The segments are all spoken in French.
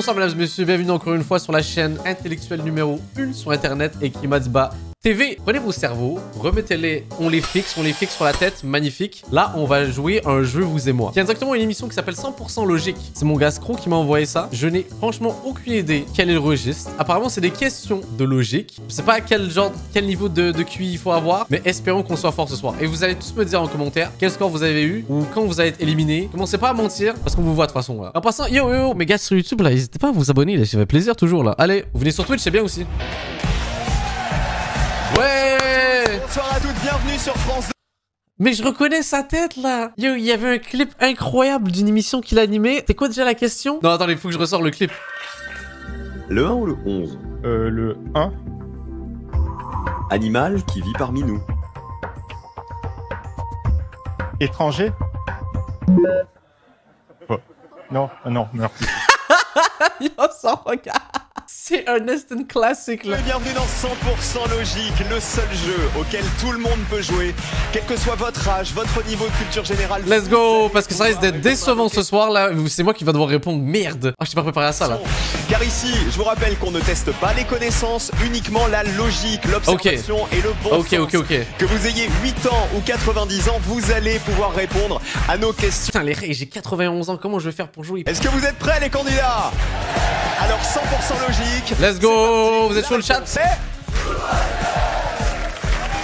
bonsoir mesdames et messieurs, bienvenue encore une fois sur la chaîne intellectuelle numéro 1 sur internet et Kimatsba TV. Prenez vos cerveaux, remettez-les, on les fixe sur la tête, magnifique. Là, on va jouer un jeu vous et moi. Il y a exactement une émission qui s'appelle 100% logique. C'est mon gars Scro qui m'a envoyé ça. Je n'ai franchement aucune idée quel est le registre. Apparemment, c'est des questions de logique. Je sais pas quel niveau de QI il faut avoir, mais espérons qu'on soit fort ce soir. Et vous allez tous me dire en commentaire quel score vous avez eu ou quand vous allez être éliminé. Commencez pas à mentir parce qu'on vous voit de toute façon là. En passant, yo, mes gars sur YouTube là, n'hésitez pas à vous abonner, là, ça fait plaisir toujours là. Allez, vous venez sur Twitch, c'est bien aussi. Ouais! Bonsoir à toutes, bienvenue sur France 2. Mais je reconnais sa tête là. Yo, il y avait un clip incroyable d'une émission qu'il animait. C'était quoi déjà la question? Non, attendez, il faut que je ressors le clip. Le 1 ou le 11? Le 1. Animal qui vit parmi nous. Étranger. Oh. Non, non, merci. Yo, ça regarde. C'est un instant classique là. Bienvenue dans 100% logique, le seul jeu auquel tout le monde peut jouer, quel que soit votre âge, votre niveau de culture générale. Let's go, parce que ça risque d'être décevant ce soir là. C'est moi qui va devoir répondre. Merde. Oh, je t'ai pas préparé à ça là. Car ici, je vous rappelle qu'on ne teste pas les connaissances, uniquement la logique, l'observation et le bon sens. Ok. Que vous ayez 8 ans ou 90 ans, vous allez pouvoir répondre à nos questions. Putain, les règles, j'ai 91 ans. Comment je vais faire pour jouer? Est-ce que vous êtes prêts les candidats? Alors 100% logique. Let's go. Vous êtes chaud le chat?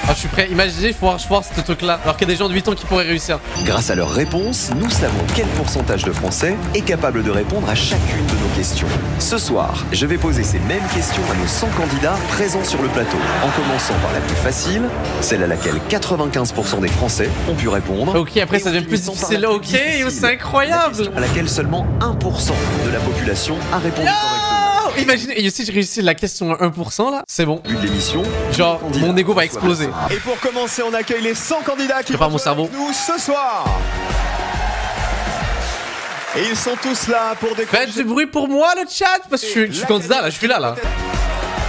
Ah, je suis prêt. Imaginez, il faut voir ce truc là. Alors qu'il y a des gens de 8 ans qui pourraient réussir. Grâce à leurs réponses, nous savons quel pourcentage de Français est capable de répondre à chacune de nos questions. Ce soir, je vais poser ces mêmes questions à nos 100 candidats présents sur le plateau. En commençant par la plus facile, celle à laquelle 95% des Français ont pu répondre. Ok, après ça devient plus difficile. Ok, c'est incroyable. À laquelle seulement 1% de la population a répondu correctement. Imaginez, et si je réussis la question à 1% là, c'est bon. But de l'émission, genre mon ego va exploser. Et pour commencer, on accueille les 100 candidats qui prépare vont mon cerveau. avec nous ce soir. Et ils sont tous là pour découvrir. Faites du bruit pour moi le chat, parce que je suis candidat là, je suis là.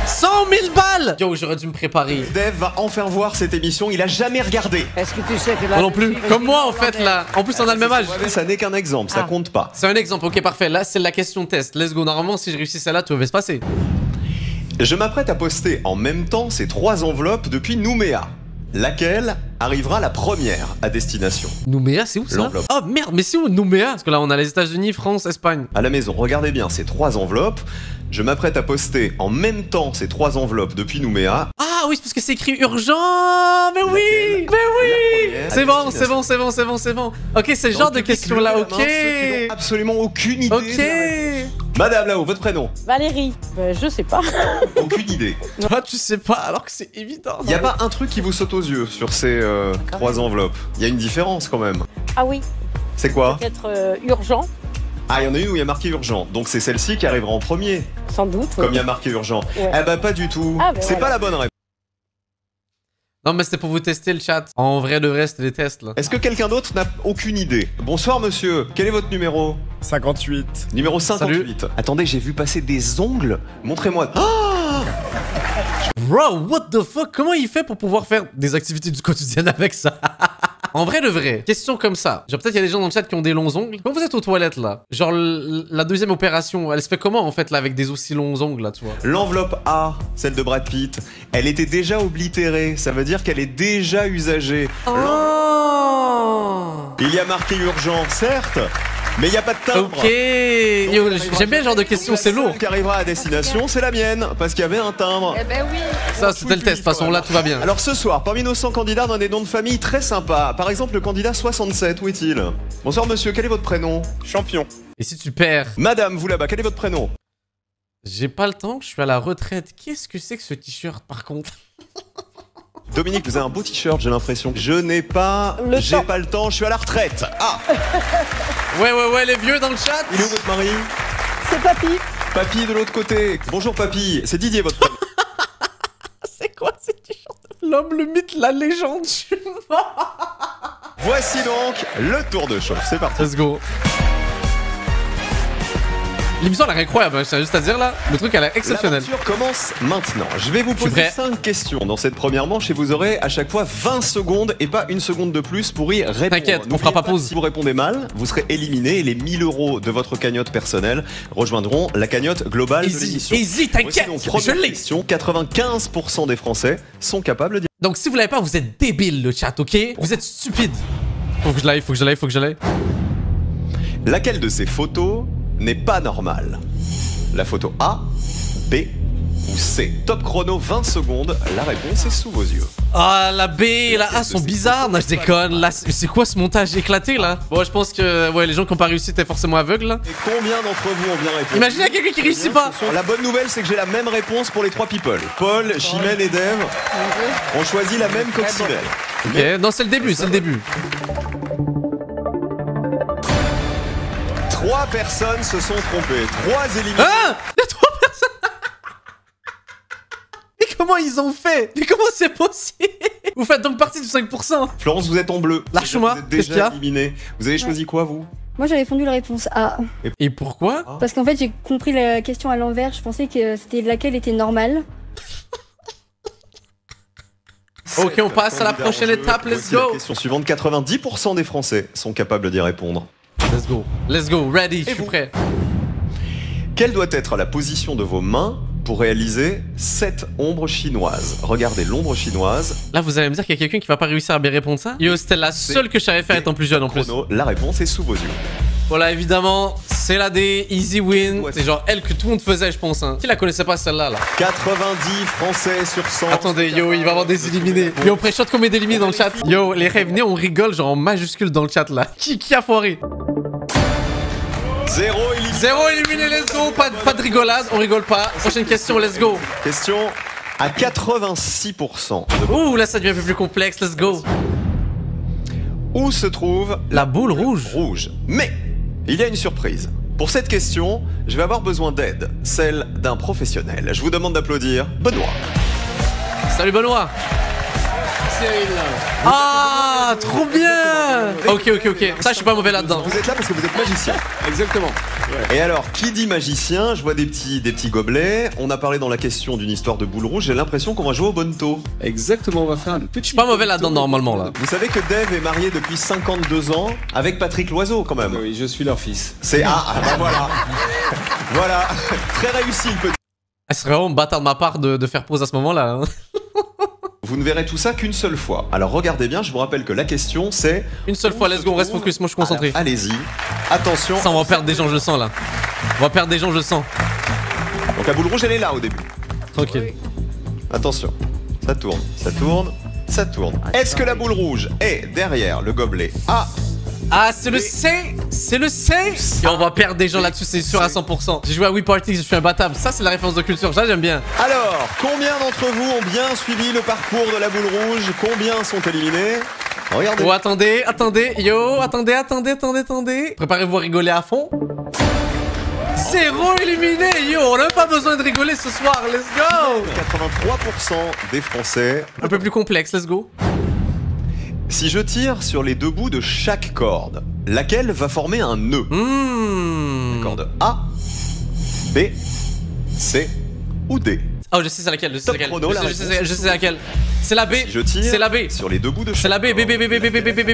100 000 balles. Yo, j'aurais dû me préparer. Dave va enfin voir cette émission, il a jamais regardé. Est-ce que tu sais que là... Moi non plus, comme moi en fait là. En plus on a le même âge. Ça n'est qu'un exemple, ça compte pas. C'est un exemple, ok parfait. Là c'est la question test. Let's go, normalement si je réussis celle-là, tout va se passer. Je m'apprête à poster en même temps ces 3 enveloppes depuis Nouméa. Laquelle arrivera la première à destination? Nouméa, c'est où ça? Oh merde, mais c'est où Nouméa? Parce que là on a les États-Unis, France, Espagne. À la maison, regardez bien ces 3 enveloppes. Je m'apprête à poster en même temps ces 3 enveloppes depuis Nouméa. Ah oui, c'est parce que c'est écrit urgent. Mais oui, c'est bon. Ok, c'est le genre de question là, ok. Absolument aucune idée. Ok. Madame là-haut, votre prénom? Valérie. Je sais pas. Aucune idée. Toi, tu sais pas alors que c'est évident. Y a pas un truc qui vous saute aux yeux sur ces 3 enveloppes? Y a une différence quand même. Ah oui. C'est quoi? Peut-être urgent. Ah, il y en a une où il y a marqué urgent. Donc c'est celle-ci qui arrivera en premier. Sans doute. Comme il y a marqué urgent. Ouais. Eh bah pas du tout. Ah, bah, c'est voilà. pas la bonne réponse. Non mais c'était pour vous tester le chat. En vrai de vrai, c'était des tests là. Est-ce que quelqu'un d'autre n'a aucune idée? Bonsoir monsieur, quel est votre numéro? 58. Numéro 58. Salut. Attendez, j'ai vu passer des ongles. Montrez-moi. Ah! Bro, what the fuck? Comment il fait pour pouvoir faire des activités du quotidien avec ça? En vrai de vrai, question comme ça. Genre peut-être il y a des gens dans le chat qui ont des longs ongles. Quand vous êtes aux toilettes là, genre la deuxième opération, elle se fait comment en fait là avec des aussi longs ongles là, tu vois? L'enveloppe A, celle de Brad Pitt, elle était déjà oblitérée. Ça veut dire qu'elle est déjà usagée. Oh. Il y a marqué urgent, certes, mais il n'y a pas de timbre. Ok. Yo, j'aime bien ce genre de questions, c'est lourd. Qui arrivera à destination, c'est la mienne, parce qu'il y avait un timbre. Eh ben oui. Ça c'était le test, de toute façon là tout va bien. Alors ce soir, parmi nos 100 candidats, on a des noms de famille très sympas. Par exemple, le candidat 67, où est-il? Bonsoir monsieur, quel est votre prénom? Champion. Et si tu perds? Madame, vous là-bas, quel est votre prénom? J'ai pas le temps, je suis à la retraite. Qu'est-ce que c'est que ce t-shirt par contre? Dominique, vous avez un beau t-shirt, j'ai l'impression. Je n'ai pas... J'ai pas le temps, je suis à la retraite. Ah! Ouais, les vieux dans le chat. Il est où votre mari? C'est papy. Papy de l'autre côté. Bonjour papy, c'est Didier votre prénom. C'est quoi ce t-shirt? L'homme, le mythe, la légende. Voici donc le tour de chauffe, c'est parti. Let's go. L'émission elle a l'air incroyable, je tiens juste à dire là. Le truc elle a l'air exceptionnel. L'aventure commence maintenant. Je vais vous suis poser prêt. 5 questions dans cette première manche et vous aurez à chaque fois 20 secondes et pas une seconde de plus pour y répondre. T'inquiète, on N'oubliez fera pas pause. Si vous répondez mal, vous serez éliminé et les 1000 € de votre cagnotte personnelle rejoindront la cagnotte globale de Easy, l'émission. easy, t'inquiète, Voici donc je première l'ai. question. 95% des Français sont capables d'y... Donc si vous l'avez pas, vous êtes débile le chat, ok? Vous êtes stupide. Faut que je l'aille, faut que je l'aille, faut que je l'aille. Laquelle de ces photos n'est pas normale? La photo A, B ou C? Top chrono 20 secondes, la réponse est sous vos yeux. Ah, la B et la A sont bizarres. Non, je déconne. Là, c'est quoi ce montage éclaté là? Bon, je pense que ouais, les gens qui n'ont pas réussi étaient forcément aveugles là. Et combien d'entre vous ont bien répondu? Imaginez il y a quelqu'un qui réussit pas. La bonne nouvelle, c'est que j'ai la même réponse pour les 3 people. Paul, Chimène et Dave ont choisi la même coccinelle. Ok, non, c'est le début, c'est le début. 3 personnes se sont trompées. 3 éliminés. Hein? Il y a 3 personnes. Mais comment ils ont fait? Mais comment c'est possible? Vous faites donc partie du 5%. Florence, vous êtes en bleu. Lâche-moi, Vous êtes qu'est-ce qu'il y déjà a éliminé. Vous avez choisi quoi, vous? Moi j'avais fondu la réponse A. Et pourquoi? Parce qu'en fait j'ai compris la question à l'envers, je pensais que c'était laquelle était normale. Ok, on passe à la prochaine étape, let's Voici la go. question suivante. 90% des Français sont capables d'y répondre. Let's go, ready, je suis vous prêt. Quelle doit être la position de vos mains pour réaliser cette ombre chinoise? Regardez l'ombre chinoise. Là, vous allez me dire qu'il y a quelqu'un qui va pas réussir à bien répondre ça? Yo, c'était la seule que je savais faire étant plus jeune en plus. Chrono, la réponse est sous vos yeux. Voilà, évidemment, c'est la D, easy win. C'est genre elle que tout le monde faisait, je pense. Hein. Qui la connaissait pas celle-là là? 90 Français sur 100. Attendez, yo, il va y avoir des éliminés. Yo, on pré-shot combien d'éliminés dans le chat? Yo, les rêves, venez, on rigole genre en majuscule dans le chat là. Qui a foiré? 0 éliminé. 0 éliminé, let's go. Pas de rigolade, on rigole pas. Prochaine question, let's go. Question à 86%. Ouh, là ça devient un peu plus complexe, let's go. Où se trouve La boule rouge. rouge? Mais il y a une surprise. Pour cette question, je vais avoir besoin d'aide, celle d'un professionnel. Je vous demande d'applaudir Benoît. Salut Benoît. Ah, trop bien. Ok. Ça, je suis pas mauvais là-dedans. Vous êtes là parce que vous êtes magicien. Exactement. Et alors, qui dit magicien? Je vois des petits gobelets. On a parlé dans la question d'une histoire de boule rouge. J'ai l'impression qu'on va jouer au bonneto. Exactement, on va faire un petit... Je suis pas mauvais là-dedans normalement là. Vous savez que Dave est marié depuis 52 ans avec Patrick Loiseau quand même. Oui, je suis leur fils. C'est bah voilà. Voilà. Très réussi le petit. Ah, ce serait vraiment bâtard de ma part de faire pause à ce moment-là. Hein. Vous ne verrez tout ça qu'une seule fois. Alors regardez bien, je vous rappelle que la question c'est... Une seule fois, let's go, on reste focus, moi je suis concentré. Allez-y. Attention. Ça, on va perdre des gens, je le sens là. On va perdre des gens, je le sens. Donc la boule rouge, elle est là au début. Tranquille. Attention. Ça tourne, ça tourne, ça tourne. Est-ce que la boule rouge est derrière le gobelet A? Ah, c'est le C. C'est le C. Et on va perdre des gens là-dessus, c'est sûr à 100%. J'ai joué à Wii Party, je suis imbattable. Ça, c'est la référence de culture, ça j'aime bien. Alors, combien d'entre vous ont bien suivi le parcours de la boule rouge? Combien sont éliminés? Regardez. Oh, attendez, yo, attendez. Préparez-vous à rigoler à fond. 0 éliminé, yo, on n'a pas besoin de rigoler ce soir, let's go. 83% des Français. Un peu plus complexe, let's go. Si je tire sur les deux bouts de chaque corde, laquelle va former un nœud? Corde A, B, C ou D? Oh, je sais c'est laquelle, je sais Top laquelle. chrono, la Je sais laquelle. C'est la B. Si je tire C'est la B. sur les deux bouts de chaque C'est la B, corde,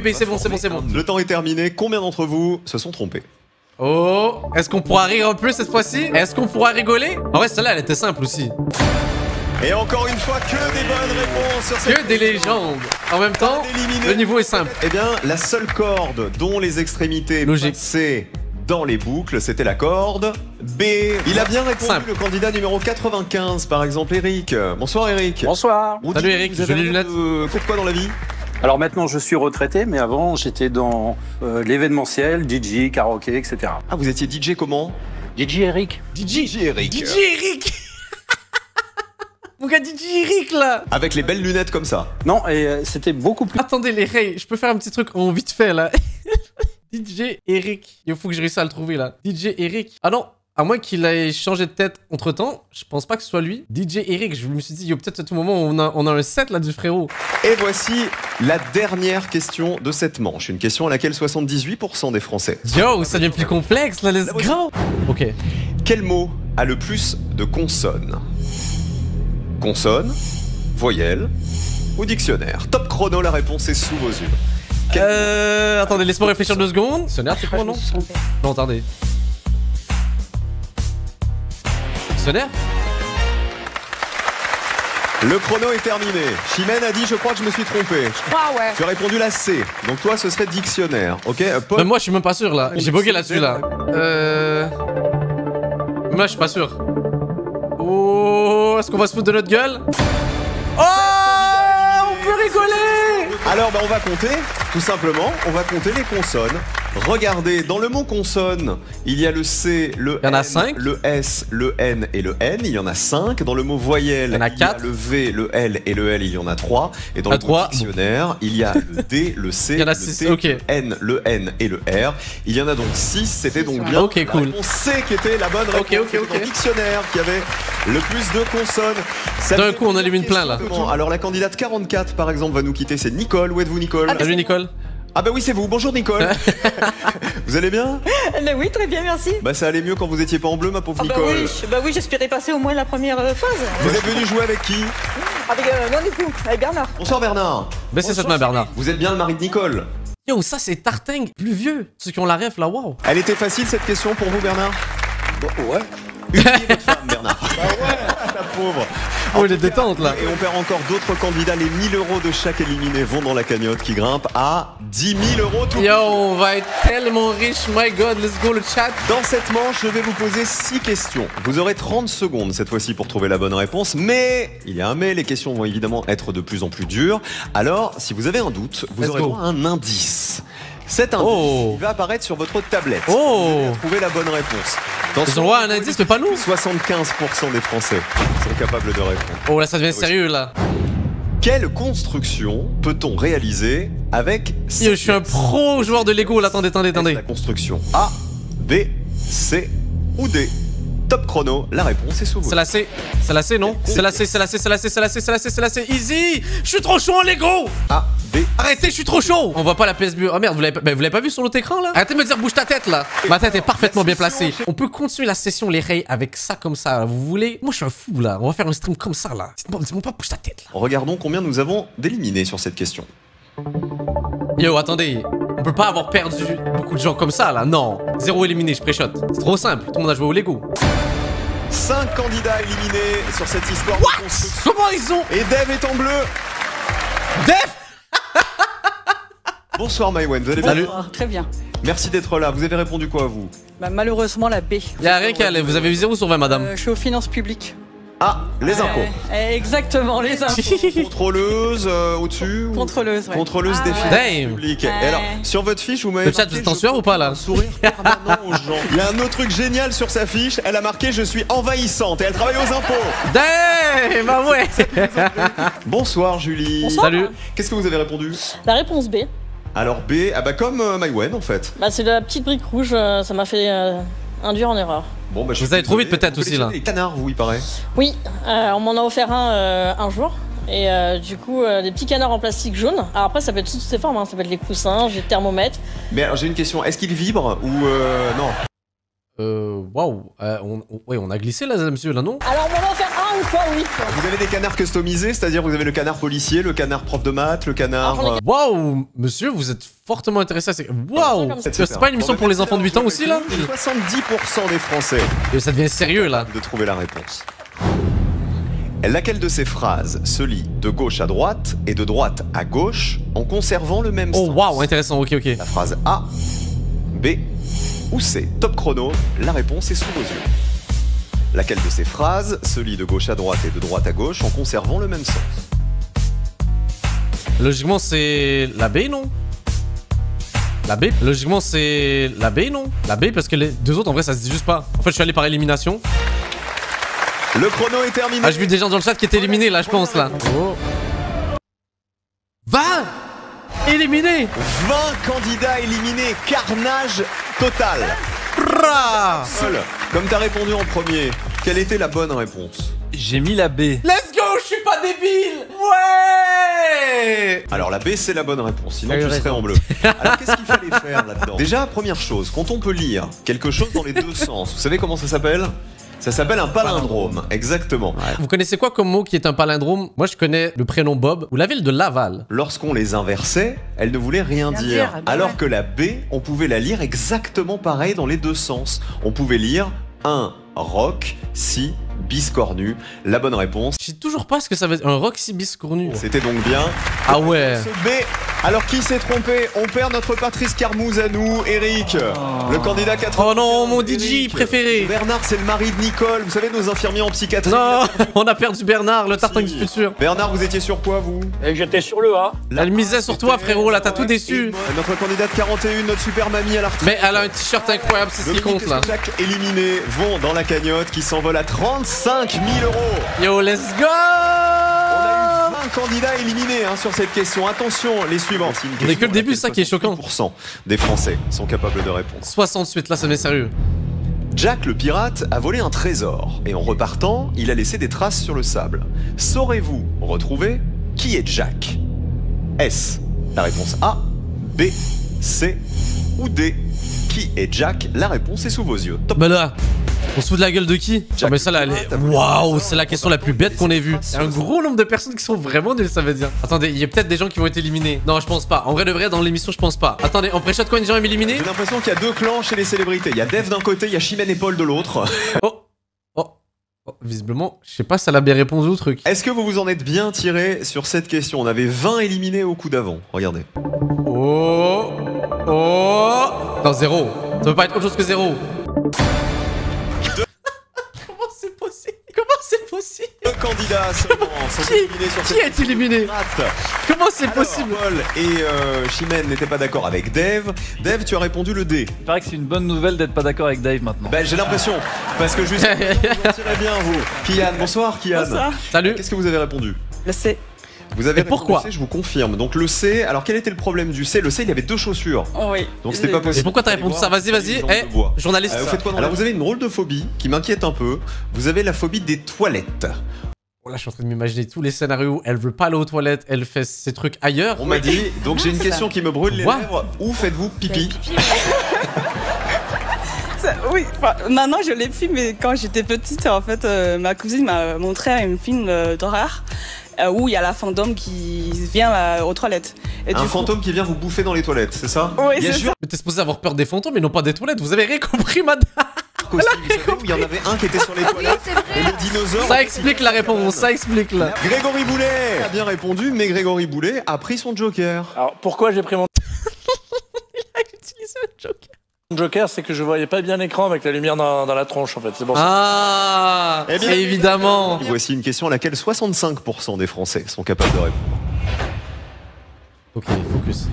B, c'est bon. Le temps est terminé. Combien d'entre vous se sont trompés? Oh, est-ce qu'on pourra rire un peu cette fois-ci? Est-ce qu'on pourra rigoler? En vrai, celle-là, elle était simple aussi. Et encore une fois, que des bonnes réponses sur cette Que des légendes. En même temps, le niveau est simple. Eh bien, la seule corde dont les extrémités Logique. passaient dans les boucles, c'était la corde B. Il a bien répondu, Simple. le candidat numéro 95, par exemple, Eric. Bonsoir, Eric. Bonsoir. Vous Salut, dites, Eric, vous avez jolies l'air lunettes. de- Faites quoi dans la vie? Alors maintenant, je suis retraité, mais avant, j'étais dans l'événementiel, DJ, karaoké, etc. Ah, vous étiez DJ comment? DJ Eric. DJ Eric. DJ Eric. Mon gars, DJ Eric là. Avec les belles lunettes comme ça. Non, et c'était beaucoup plus... Attendez les rays, je peux faire un petit truc en vite fait là. DJ Eric. Il faut que je réussisse à le trouver là. DJ Eric. Ah non, à moins qu'il ait changé de tête entre temps, je pense pas que ce soit lui. DJ Eric, je me suis dit, yo, peut-être à tout moment on a un set là du frérot. Et voici la dernière question de cette manche. Une question à laquelle 78% des Français. Yo, ça devient plus complexe là, let's go. Ok. Quel mot a le plus de consonnes? Consonnes, voyelles ou dictionnaire? Top chrono, la réponse est sous vos yeux. Attendez, laisse-moi réfléchir 2 secondes. Dictionnaire, c'est quoi, non? Non, attendez. Dictionnaire? Le chrono est terminé. Chimène a dit, je crois que je me suis trompé. Ah ouais. Tu as répondu la C. Donc toi, ce serait dictionnaire. Ok, Paul. Mais moi, je suis même pas sûr là. J'ai bugué là-dessus là. Moi, je suis pas sûr. Oh, est-ce qu'on va se foutre de notre gueule? Oh, on peut rigoler. Alors, on va compter, tout simplement. On va compter les consonnes. Regardez, dans le mot consonne, il y a le C, le Il y en a N, 5. le S, le N et le N. Il y en a 5. Dans le mot voyelle, Il y en a 4. le V, le L et le L, il y en a 3. Et dans le mot dictionnaire, il y a le D, le C, Il y en a le 6, T, ok. le N, le N et le R. Il y en a donc 6. C'était donc bien Ok, la cool. réponse C qui était la bonne réponse. Ok, ok, C'était ok. dans le dictionnaire qui avait le plus de consonnes. Ça D'un fait coup, on plusieurs élimine plein, là. questions. Alors la candidate 44 par exemple va nous quitter, c'est Nicole. Où êtes-vous, Nicole? Salut Nicole. Ah bah oui, c'est vous. Bonjour Nicole. Vous allez bien? Oui, très bien, merci. Bah ça allait mieux quand vous étiez pas en bleu, ma pauvre Nicole. Bah oui, j'espérais passer au moins la première phase. Vous êtes venu jouer avec qui? Avec mon époux, avec Bernard. Bonsoir Bernard. Baissez cette main, Bernard. Vous êtes bien le mari de Nicole? Yo, ça c'est Tarting plus vieux. Ceux qui ont la ref là, waouh. Elle était facile cette question pour vous, Bernard? Ouais. Humiliez votre femme, Bernard. Bah ouais, la pauvre. Oh, il est détente là. Et on perd encore d'autres candidats. Les 1000 € de chaque éliminé vont dans la cagnotte qui grimpe à 10 000 € tout. Yo, on va être tellement riche, my god, let's go le chat. Dans cette manche, je vais vous poser 6 questions. Vous aurez 30 secondes cette fois-ci pour trouver la bonne réponse. Mais, il y a un mais, les questions vont évidemment être de plus en plus dures. Alors, si vous avez un doute, vous Let's aurez go. droit à un indice. Cet indice, il va apparaître sur votre tablette. Oh. Vous allez trouver la bonne réponse. Dans Ils ont droit à un indice, mais pas nous. 75% des Français sont capables de répondre. Oh là, ça devient sérieux là. Quelle construction peut-on réaliser avec Yo, je suis un pro joueur de Lego là, attendez. la construction A, B, C ou D? Top chrono, la réponse est sous vous. C'est la C, non? C'est la C, easy. Je suis trop chaud en Lego. A, B. Arrêtez, je suis trop chaud. On voit pas la PSB. Oh merde, vous l'avez pas vu sur l'autre écran là? Arrêtez de me dire bouge ta tête là. Ma tête est parfaitement bien placée. On peut continuer la session les rays avec ça comme ça. Là. Vous voulez? Moi je suis un fou là. On va faire un stream comme ça là. Dites-moi pas bouge ta tête là. Regardons combien nous avons d'éliminés sur cette question. Yo, attendez. On peut pas avoir perdu beaucoup de gens comme ça là. Non. 0 éliminé, je pré-shot. C'est trop simple. Tout le monde a joué au Lego. 5 candidats éliminés sur cette histoire de construction. Comment ils ont? Et Dev est en bleu. Def. Bonsoir Maïwen, vous allez bien? Salut. Très bien. Merci d'être là. Vous avez répondu quoi vous? Bah, malheureusement, la B. Y'a rien qu'à aller. Vous avez eu 0 sur 20, madame. Je suis aux finances publiques. Ah, les impôts. Exactement, les impôts. Contrôleuse au-dessus ou- Contrôleuse, ouais. Contrôleuse des Ah, finances Damn. publiques. Ouais. Et alors, sur votre fiche, vous m'avez Le chat, marqué, vous êtes en je sueur ou pas là? un sourire permanent aux gens. Il y a un autre truc génial sur sa fiche. Elle a marqué je suis envahissante et elle travaille aux impôts. Damn, bah ouais. Bonsoir Julie. Bonsoir. Salut. Qu'est-ce que vous avez répondu? La réponse B, Alors B, ah bah comme Maïwen en fait. bah c'est la petite brique rouge, ça m'a fait induire en erreur. Bon, bah, je Vous suis avez trop désolé. vite peut-être Vous aussi, là. collectionnez les canards, vous, il paraît. Oui, on m'en a offert un jour. Et du coup, des petits canards en plastique jaune. Alors après, ça peut être toutes ces formes, hein. Ça peut être les coussins, j'ai le thermomètre. Mais alors j'ai une question, est-ce qu'il vibre ou non? Waouh. Ouais, on a glissé là, monsieur, là, non? Alors on m'en a offert un une fois, oui. Vous avez des canards customisés, c'est-à-dire vous avez le canard policier, le canard prof de maths, le canard... Alors, Waouh, monsieur, vous êtes fortement intéressé à ces... Waouh. etc. C'est pas une émission pour les enfants de 8 ans aussi, là? 70% des Français Et ça devient sérieux, là. de trouver la réponse. Laquelle de ces phrases se lit de gauche à droite et de droite à gauche en conservant le même Oh, sens? waouh, intéressant, ok. La phrase A, B ou C? Top chrono, la réponse est sous vos yeux. Laquelle de ces phrases se lit de gauche à droite et de droite à gauche en conservant le même sens? Logiquement, c'est la B, non? La B? Logiquement, c'est la B, non? La B, parce que les deux autres, en vrai, ça se dit juste pas. En fait, je suis allé par élimination. Le chrono est terminé. Ah, j'ai vu des gens dans le chat qui étaient éliminés, là, je pense, là. Oh. 20 éliminés. 20 candidats éliminés, carnage total. Seul, comme t'as répondu en premier, quelle était la bonne réponse? J'ai mis la B. Let's go, je suis pas débile. Ouais. Alors la B c'est la bonne réponse, sinon T'as eu tu serais raison. en bleu. Alors qu'est-ce qu'il fallait faire là-dedans? Déjà, première chose, quand on peut lire quelque chose dans les deux sens, vous savez comment ça s'appelle? Ça s'appelle un palindrome, exactement. Vous connaissez quoi comme mot qui est un palindrome? Moi, je connais le prénom Bob ou la ville de Laval. Lorsqu'on les inversait, elles ne voulaient rien dire. Alors que la B, on pouvait la lire exactement pareil dans les deux sens. On pouvait lire un roc, si, biscornu. La bonne réponse, Je sais toujours pas ce que ça veut dire. Un roc si biscornu. c'était donc bien Ah ouais. ce B. Alors qui s'est trompé? On perd notre Patrice Carmouze à nous, Eric. Le candidat 80. Oh non, mon DJ préféré. Bernard, c'est le mari de Nicole. Vous savez, nos infirmiers en psychiatrie. Non, on a perdu Bernard, le tartin du Si. futur. Bernard, vous étiez sur quoi, vous? Et j'étais sur le A. Elle misait sur toi, frérot, là, t'as tout déçu. Notre candidate 41, notre super mamie à la retraite. Mais elle a un t-shirt incroyable, c'est ce qui Dominique compte là. et Jacques éliminés vont dans la cagnotte qui s'envole à 35 000 €. Yo, let's go. On a eu 20 candidats éliminés sur cette question. Attention, les suivants. On est que le début, ça qui est choquant. 68% des Français sont capables de répondre. 68, là, ça m'est sérieux. Jack le pirate a volé un trésor et en repartant, il a laissé des traces sur le sable. Saurez-vous retrouver qui est Jack? S. La réponse A, B, C ou D. Qui est Jack? La réponse est sous vos yeux. Top. Bah là, on se fout de la gueule de qui? Jack Ah mais ça là, elle le est... pirate a volé un Waouh, trésor c'est la et question la plus bête qu'on ait vue. Il y a un gros nombre de personnes qui sont vraiment nulles, ça veut dire. Attendez, il y a peut-être des gens qui vont être éliminés. Non, je pense pas. En vrai de vrai, dans l'émission, je pense pas. Attendez, on préchote combien de gens éliminés? J'ai l'impression qu'il y a deux clans chez les célébrités. Il y a Dev d'un côté, il y a Chimène et Paul de l'autre. Oh, visiblement, je sais pas si elle a bien répondu au truc. Est-ce que vous vous en êtes bien tiré sur cette question? On avait 20 éliminés au coup d'avant. Regardez. Oh. Non, 0. Ça peut pas être autre chose que 0. Comment c'est possible? Comment c'est possible? Deux candidats seulement sont éliminés sur Qui cette est éliminé? rate. Comment c'est Alors, possible? Paul et Chimène n'étaient pas d'accord avec Dev. Dev, tu as répondu le D. Il paraît que c'est une bonne nouvelle d'être pas d'accord avec Dave maintenant. Ben, j'ai l'impression. Parce que juste, vous en tirez bien, vous. Kian, bonsoir, Kian. Bonsoir. Salut. Qu'est-ce que vous avez répondu? Le C. Vous avez Et répondu pourquoi le C, je vous confirme. Donc le C, alors quel était le problème du C? Le C, il y avait deux chaussures. Oh oui. Donc c'était pas possible. Et pourquoi t'as répondu ça? Vas-y, vas-y. Eh, journaliste. Vous faites quoi Alors vous avez une drôle de phobie qui m'inquiète un peu. Vous avez la phobie des toilettes. Oh là, je suis en train de m'imaginer tous les scénarios où elle veut pas aller aux toilettes, elle fait ses trucs ailleurs. On m'a dit, donc j'ai une question qui me brûle les Quoi lèvres. Où faites-vous pipi? Oui, enfin, maintenant je l'ai plus, mais quand j'étais petite, en fait, ma cousine m'a montré un film d'horreur où il y a la fantôme qui vient aux toilettes. Et Un du coup- fantôme qui vient vous bouffer dans les toilettes, c'est ça? Oui, Bien c'est sûr. Mais t'es supposé avoir peur des fantômes et non pas des toilettes. Vous avez rien compris, madame. Vous savez où il y en avait un qui était sur les toilettes et le dinosaure. Ça explique la réponse, ça explique là. Grégory Boulet a bien répondu, mais Grégory Boulet a pris son joker. Alors pourquoi j'ai pris mon Il a utilisé le joker. joker? C'est que je voyais pas bien l'écran avec la lumière dans la tronche en fait. C'est pour ça. Ah, Eh bien, évidemment. Voici une question à laquelle 65% des Français sont capables de répondre. Ok, focus.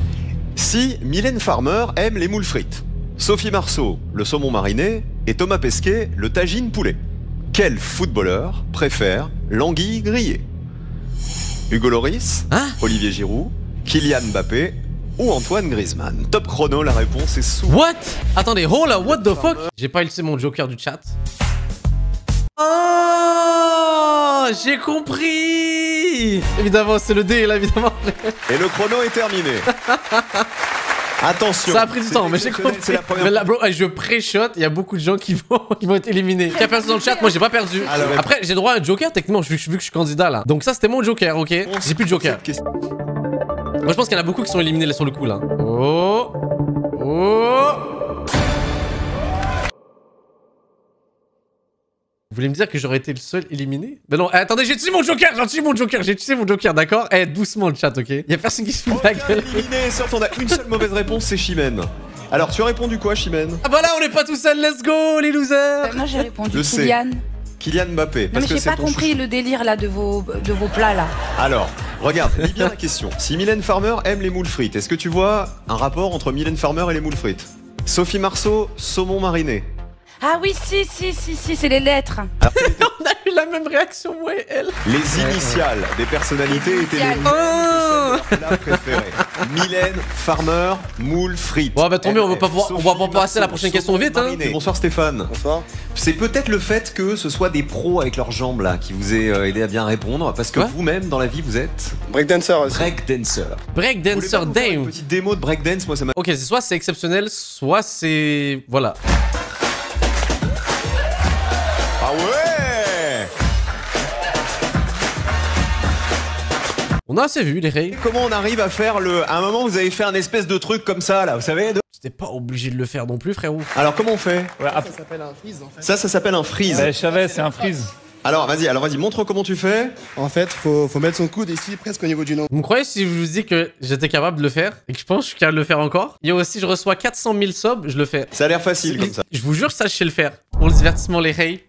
Si Mylène Farmer aime les moules frites, Sophie Marceau, le saumon mariné, et Thomas Pesquet, le tagine poulet, quel footballeur préfère l'anguille grillée? Hugo Lloris, Hein? Olivier Giroud, Kylian Mbappé ou Antoine Griezmann? Top chrono, la réponse est sous. What? Attendez, oh là, what the fuck? J'ai pas utilisé mon joker du chat. Oh, j'ai compris. Évidemment, c'est le D là, évidemment. Et le chrono est terminé. Attention. Ça a pris du temps, mais j'ai exceptionnel, compris. C'est la première Mais là, bro, je pré-shot, il y a beaucoup de gens qui vont être éliminés. Qui a perdu dans le chat? Moi, j'ai pas perdu. Alors, Après, j'ai droit à un joker, techniquement, vu que je suis candidat là. Donc ça, c'était mon joker, ok? J'ai plus de joker. Cette question- Moi, je pense qu'il y en a beaucoup qui sont éliminés là sur le coup là. Oh. Vous voulez me dire que j'aurais été le seul éliminé? Ben non, attendez, j'ai utilisé mon joker, j'ai utilisé mon joker, d'accord? Eh, doucement le chat, ok? Y'a personne qui se fout de la gueule. Éliminé, certes, on a une seule mauvaise réponse, c'est Chimène. Alors, tu as répondu quoi, Chimène? Ah bah là, on est pas tout seul, let's go les losers! Moi j'ai répondu Je sais. Kylian. Kylian Mbappé. Non Parce mais que j'ai c'est pas ton compris chouchou. le délire là de vos plats là. Alors, regarde, lis bien la question. Si Mylène Farmer aime les moules frites, est-ce que tu vois un rapport entre Mylène Farmer et les moules frites? Sophie Marceau, saumon mariné. Ah oui si, c'est les lettres. On a eu la même réaction, moi et elle. Les initiales des personnalités étaient les initiales. mêmes que celles de leur plat préféré. Mylène, farmer, moule, frites. Ouais, bah tant mieux, on va pas passer à la prochaine question vite, hein. Bonsoir Stéphane. Bonsoir. C'est peut-être le fait que ce soit des pros avec leurs jambes là qui vous aient aidé à bien répondre, parce que vous-même dans la vie vous êtes breakdancer aussi. Breakdancer. Breakdancer Dame. Une petite démo de breakdance, moi ça m'a. Ok, c'est soit c'est exceptionnel, soit c'est voilà. Ah ouais. On a assez vu les Ray. Comment on arrive à faire le... À un moment vous avez fait un espèce de truc comme ça là, vous savez C'était pas obligé de le faire non plus, frérot. Alors comment on fait? Ça s'appelle un freeze en fait. Ça s'appelle un freeze. Bah, je savais, c'est un freeze. Alors vas-y, montre comment tu fais. En fait, faut mettre son coude ici, presque au niveau du nom. Vous me croyez si je vous dis que j'étais capable de le faire et que je pense que je suis capable de le faire encore? Yo, aussi je reçois 400 000 subs, je le fais. Ça a l'air facile comme ça. Je vous jure que ça je sais le faire. Pour le divertissement les Ray.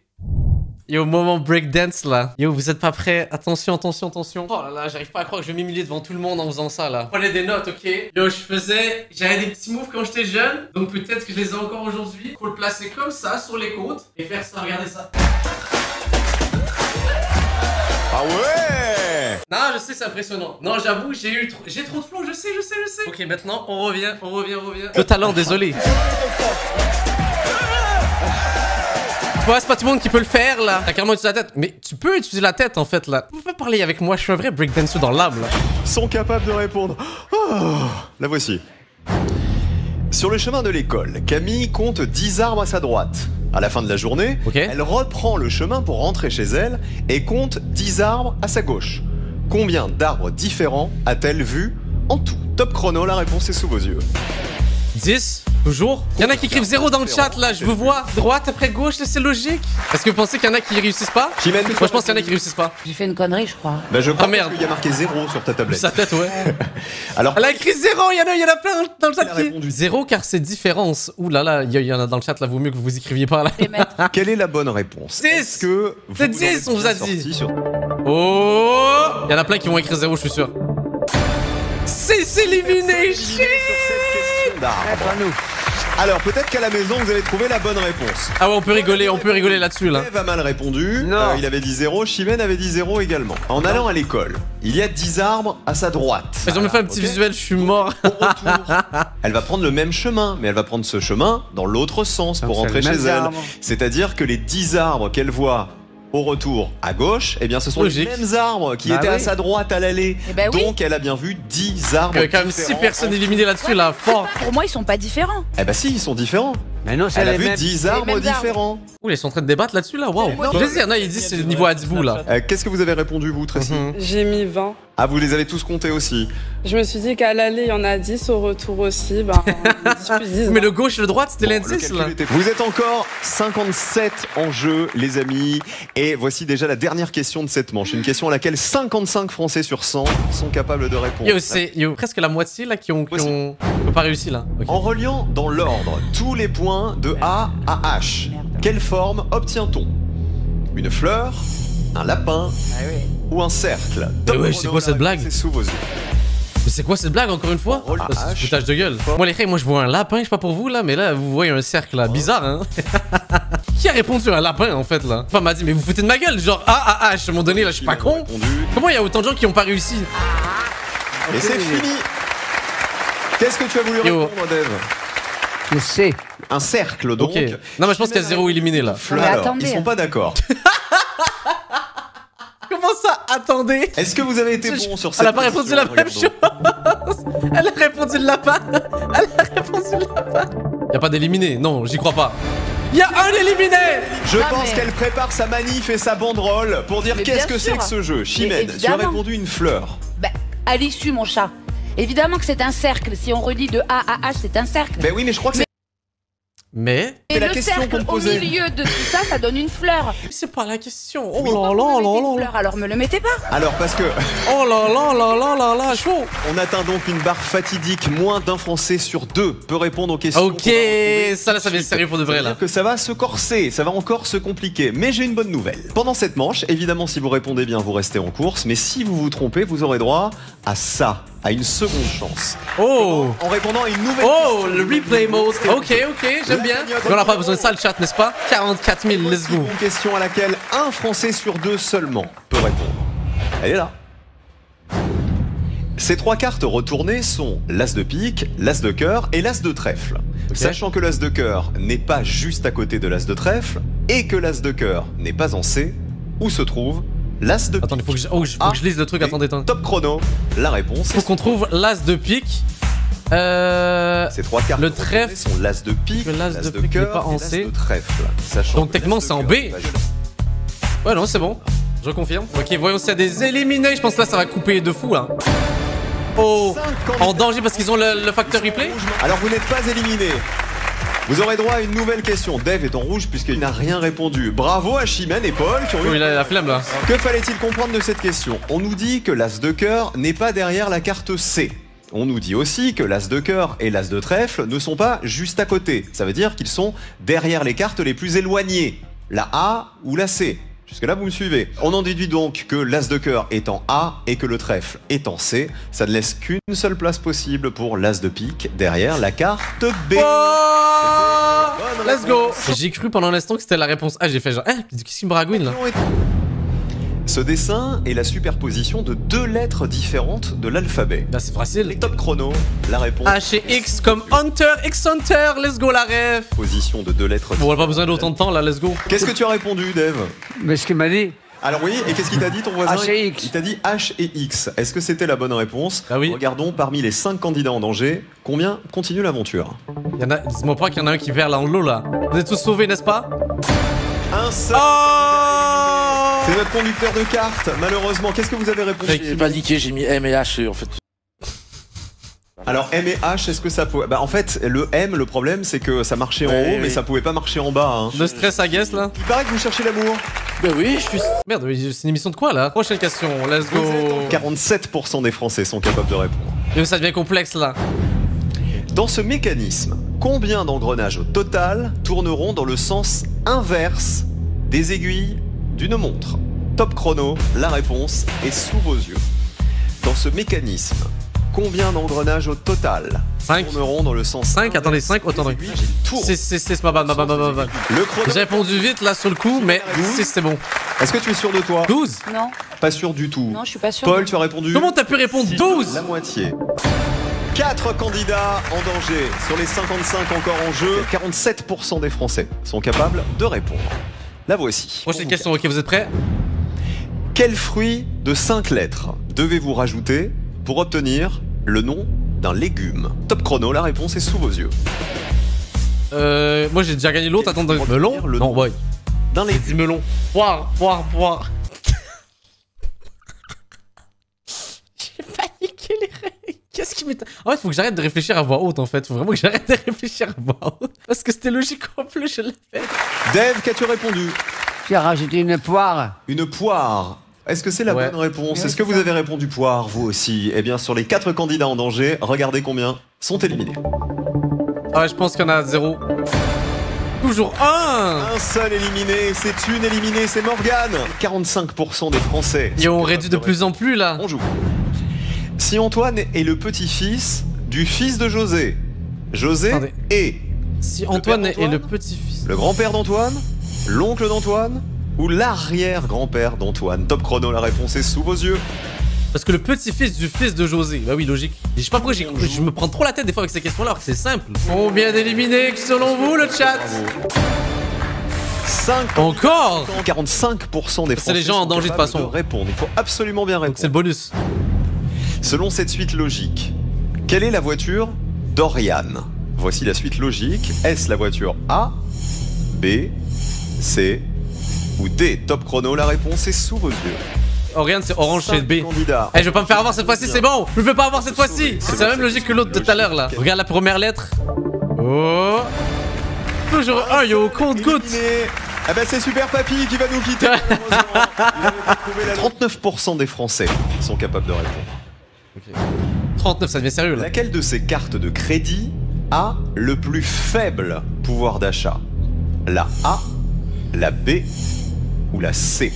Yo, moment breakdance là. Yo, vous êtes pas prêts? Attention, attention, attention. Oh là là, j'arrive pas à croire que je vais m'humilier devant tout le monde en faisant ça là. Prenez des notes, ok? Yo, j'avais des petits moves quand j'étais jeune. Donc peut-être que je les ai encore aujourd'hui. Faut le placer comme ça sur les côtes et faire ça, regardez ça. Ah ouais. Non, je sais, c'est impressionnant. Non, j'avoue, j'ai trop de flow, je sais. Ok, maintenant, on revient. Le talent, désolé. Ouais, c'est pas tout le monde qui peut le faire là. T'as carrément utilisé la tête. Mais tu peux utiliser la tête en fait là. Vous pouvez parler avec moi, je suis un vrai breakdancer dans l'âme là. Sont capables de répondre. Oh, la voici. Sur le chemin de l'école, Camille compte 10 arbres à sa droite. À la fin de la journée, elle reprend le chemin pour rentrer chez elle et compte 10 arbres à sa gauche. Combien d'arbres différents a-t-elle vu en tout? Top chrono, la réponse est sous vos yeux. 10, toujours. Il y en a qui écrivent 0 dans le chat là, je vous vois. Droite après gauche, c'est logique. Est-ce que vous pensez qu'il y en a qui réussissent pas? Chimène, moi je pense qu'il y en a qui réussissent pas. J'ai fait une connerie, je crois. Bah je crois merde. qu'il y a marqué 0 sur ta tablette. Sa tête, ouais. Alors, elle a écrit 0, il y en a plein dans le chat qui... 0 car c'est différence. Ouh là là, il y en a dans le chat là, vaut mieux que vous écriviez pas là. quelle est la bonne réponse? 10. Que c'est 10, on vous a dit. Oh, il y en a plein qui vont écrire 0, je suis sûr. C'est éliminé, shit. Alors peut-être qu'à la maison vous avez trouvé la bonne réponse. Ah ouais, on peut rigoler là-dessus là. Eve a mal répondu, il avait dit 0, Chimène avait dit 0 également. En allant à l'école, il y a 10 arbres à sa droite. Ils ont me fait un petit visuel, je suis mort. Au retour, elle va prendre le même chemin, mais elle va prendre ce chemin dans l'autre sens pour rentrer chez elle. C'est-à-dire que les 10 arbres qu'elle voit au retour à gauche, eh bien ce sont les mêmes arbres qui étaient à sa droite à l'aller. Donc elle a bien vu 10 arbres. Il y a quand même 6 personnes éliminées là-dessus là, fort. Pour moi, ils sont pas différents. Eh bah si, ils sont différents. Mais non, elle a vu 10 arbres différents. Ouh, ils sont en train de débattre là-dessus là, waouh. Je veux dire, il dit c'est le niveau Adibou là. Qu'est-ce que vous avez répondu vous, Tracy? J'ai mis 20. Ah, vous les avez tous comptés aussi? Je me suis dit qu'à l'aller, il y en a 10, au retour aussi. Bah, 10. Mais le gauche et le droite, c'était l'indice là. Vous êtes encore 57 en jeu, les amis. Et voici déjà la dernière question de cette manche. Une question à laquelle 55 Français sur 100 sont capables de répondre. Yo, c'est presque la moitié là qui ont pas réussi là. Okay. En reliant dans l'ordre tous les points de A à H, quelle forme obtient-on? Une fleur, un lapin ou un cercle? Ouais, c'est quoi cette blague? C'est sous vos yeux. Mais c'est quoi cette blague encore une fois? C'est foutage de gueule. Moi les frères, moi je vois un lapin, je sais pas pour vous là, mais là vous voyez un cercle là, bizarre hein. Qui a répondu à un lapin en fait là? Enfin m'a dit mais vous foutez de ma gueule, genre A à H, à un moment donné là je suis pas con. Comment il y a autant de gens qui ont pas réussi? Et c'est fini. Qu'est-ce que tu as voulu répondre, Dave? Je sais. Un cercle donc. Okay. Non mais je pense qu'il y a 0 éliminé là. Alors, ils sont pas d'accord. Comment ça? Attendez. Est-ce que vous avez été bon sur cette Elle a pas répondu la même chose. Elle a répondu le lapin. Y'a pas d'éliminé. Non, j'y crois pas. Y'a un éliminé. Je pense qu'elle prépare sa manif et sa banderole pour dire qu'est-ce que c'est que ce jeu. Chimène, tu as répondu une fleur. Bah, à l'issue, mon chat. Évidemment que c'est un cercle. Si on relie de A à H, c'est un cercle. Ben oui, mais je crois que c'est... Mais... Et le cercle au milieu de tout ça, ça donne une fleur. C'est pas la question. Oh là là. Alors me le mettez pas. Alors parce que... Oh là là là là là là, chaud. On atteint donc une barre fatidique. Moins d'un Français sur 2 peut répondre aux questions. Ok, ça là, ça devient sérieux pour de vrai là. Que ça va se corser, ça va encore se compliquer. Mais j'ai une bonne nouvelle. Pendant cette manche, évidemment, si vous répondez bien, vous restez en course. Mais si vous vous trompez, vous aurez droit à ça. À une seconde chance. Oh! En répondant à une nouvelle question. Le replay mode. Ok, j'aime bien. Mais on n'a pas besoin de ça, le chat, n'est-ce pas? 44 000, let's go. Une question à laquelle un Français sur 2 seulement peut répondre. Elle est là. Ces 3 cartes retournées sont l'as de pique, l'as de cœur et l'as de trèfle. Sachant que l'as de cœur n'est pas juste à côté de l'as de trèfle et que l'as de cœur n'est pas en C, où se trouve l'as de pique? Attendez, faut que je lise le truc, attendez. Top chrono, la réponse. Faut qu'on trouve l'as de pique. Ces 3 cartes le trèfle sont l'as de pique, l'as de cœur pas en et l'as C. de trèfle. Donc techniquement c'est en B. Ouais non c'est bon, je confirme. Ok, voyons s'il y a des éliminés. Je pense que là ça va couper de fou là. Oh, en danger parce qu'ils ont le facteur replay. Alors vous n'êtes pas éliminé. Vous aurez droit à une nouvelle question. Dave est en rouge puisqu'il n'a rien répondu. Bravo à Chimène et Paul qui ont eu... Il a la flemme là. Que fallait-il comprendre de cette question? On nous dit que l'as de cœur n'est pas derrière la carte C. On nous dit aussi que l'as de cœur et l'as de trèfle ne sont pas juste à côté. Ça veut dire qu'ils sont derrière les cartes les plus éloignées. La A ou la C. Jusque-là, vous me suivez. On en déduit donc que l'as de cœur est en A et que le trèfle est en C. Ça ne laisse qu'une seule place possible pour l'as de pique derrière la carte B. Oh, let's go. J'ai cru pendant l'instant que c'était la réponse A. J'ai fait genre, qu'est-ce qu'il me bragouine là? Ce dessin est la superposition de 2 lettres différentes de l'alphabet. Là c'est facile. Top chrono, la réponse. H et X comme Hunter, X Hunter, let's go la ref. Position de 2 lettres. Bon, on n'a pas besoin d'autant de temps là, let's go. Qu'est-ce que tu as répondu, Dave? Mais ce qu'il m'a dit. Alors oui, et qu'est-ce qu'il t'a dit ton voisin? H et X. Il t'a dit H et X. Est-ce que c'était la bonne réponse? Ah oui. Regardons parmi les 5 candidats en danger, combien continue l'aventure? Il y en a, dis-moi pas qu'il y en a un qui perd là en l'eau là. Vous êtes tous sauvés, n'est-ce pas? Un seul. C'est notre conducteur de cartes, malheureusement. Qu'est-ce que vous avez répondu? J'ai pas indiqué, j'ai mis M et H en fait. Alors M et H, est-ce que ça peut... Bah en fait, le M, le problème c'est que ça marchait en haut, mais ça pouvait pas marcher en bas. Hein. Le stress à guess là. Il paraît que vous cherchez l'amour. Ben oui, je suis... Merde, c'est une émission de quoi là? Prochaine question, let's go. 47% des Français sont capables de répondre. Mais ça devient complexe là. Dans ce mécanisme, combien d'engrenages au total tourneront dans le sens inverse des aiguilles d'une montre? Top chrono, la réponse est sous vos yeux. Dans ce mécanisme, combien d'engrenages au total 5 tourneront dans le sens 5, attendez, 5, attendez. C'est ma bad. Le chrono. J'ai répondu vite là sur le coup, mais 6 c'est bon. Est-ce que tu es sûr de toi? 12. Non. Pas sûr du tout. Non, je suis pas sûr. Paul, tu as répondu? Comment t'as pu répondre 12? La moitié. 4 candidats en danger. Sur les 55 encore en jeu, 47% des Français sont capables de répondre. La voici. Prochaine question, ok, vous êtes prêts? Quel fruit de 5 lettres devez-vous rajouter pour obtenir le nom d'un légume? Top chrono, la réponse est sous vos yeux. Moi j'ai déjà gagné l'autre, attendez. Melon? Non, boy. D'un légume. Melon. Poire. J'ai paniqué les règles. Qu'est-ce qui m'est... En fait, faut que j'arrête de réfléchir à voix haute en fait. Faut vraiment que j'arrête de réfléchir à voix haute. Parce que c'était logique en plus, je l'ai fait. Dave, qu'as-tu répondu? Tu as rajouté une poire. Une poire. Est-ce que c'est la bonne réponse? Est-ce que vous avez répondu poire, vous aussi? Eh bien, sur les 4 candidats en danger, regardez combien sont éliminés. Ah ouais, je pense qu'il y en a 0. Toujours 1. Un seul éliminé, c'est une éliminée, c'est Morgane. 45% des Français. Et on réduit de plus en plus là. On joue. Si Antoine est le petit-fils du fils de José, José est... Si Antoine est le petit-fils... Le grand-père d'Antoine, l'oncle d'Antoine ou l'arrière-grand-père d'Antoine? Top chrono, la réponse est sous vos yeux. Parce que le petit-fils du fils de José, bah oui, logique. Et je sais pas pourquoi je me prends trop la tête des fois avec ces questions-là, alors que c'est simple. Combien d'éliminés selon vous, le chat? 5 encore 45% des Français c'est les gens en danger de façon. Répondre. Il faut absolument bien répondre. C'est le bonus. Selon cette suite logique, quelle est la voiture d'Oriane? Voici la suite logique. Est-ce la voiture A, B, C ou D? Top chrono, la réponse est sous vos yeux. Oriane, c'est orange chez B. Candidats. Eh, je vais pas me faire avoir cette fois-ci, c'est bon. Je veux pas avoir cette fois-ci. C'est la même logique que l'autre de tout à l'heure là. Regarde la première lettre. Oh. Toujours un, yo, compte goutte. Ah bah c'est Super Papy qui va nous quitter. 39% des Français sont capables de répondre. Okay. 39, ça devient sérieux là. Laquelle de ces cartes de crédit a le plus faible pouvoir d'achat? La A, la B ou la C?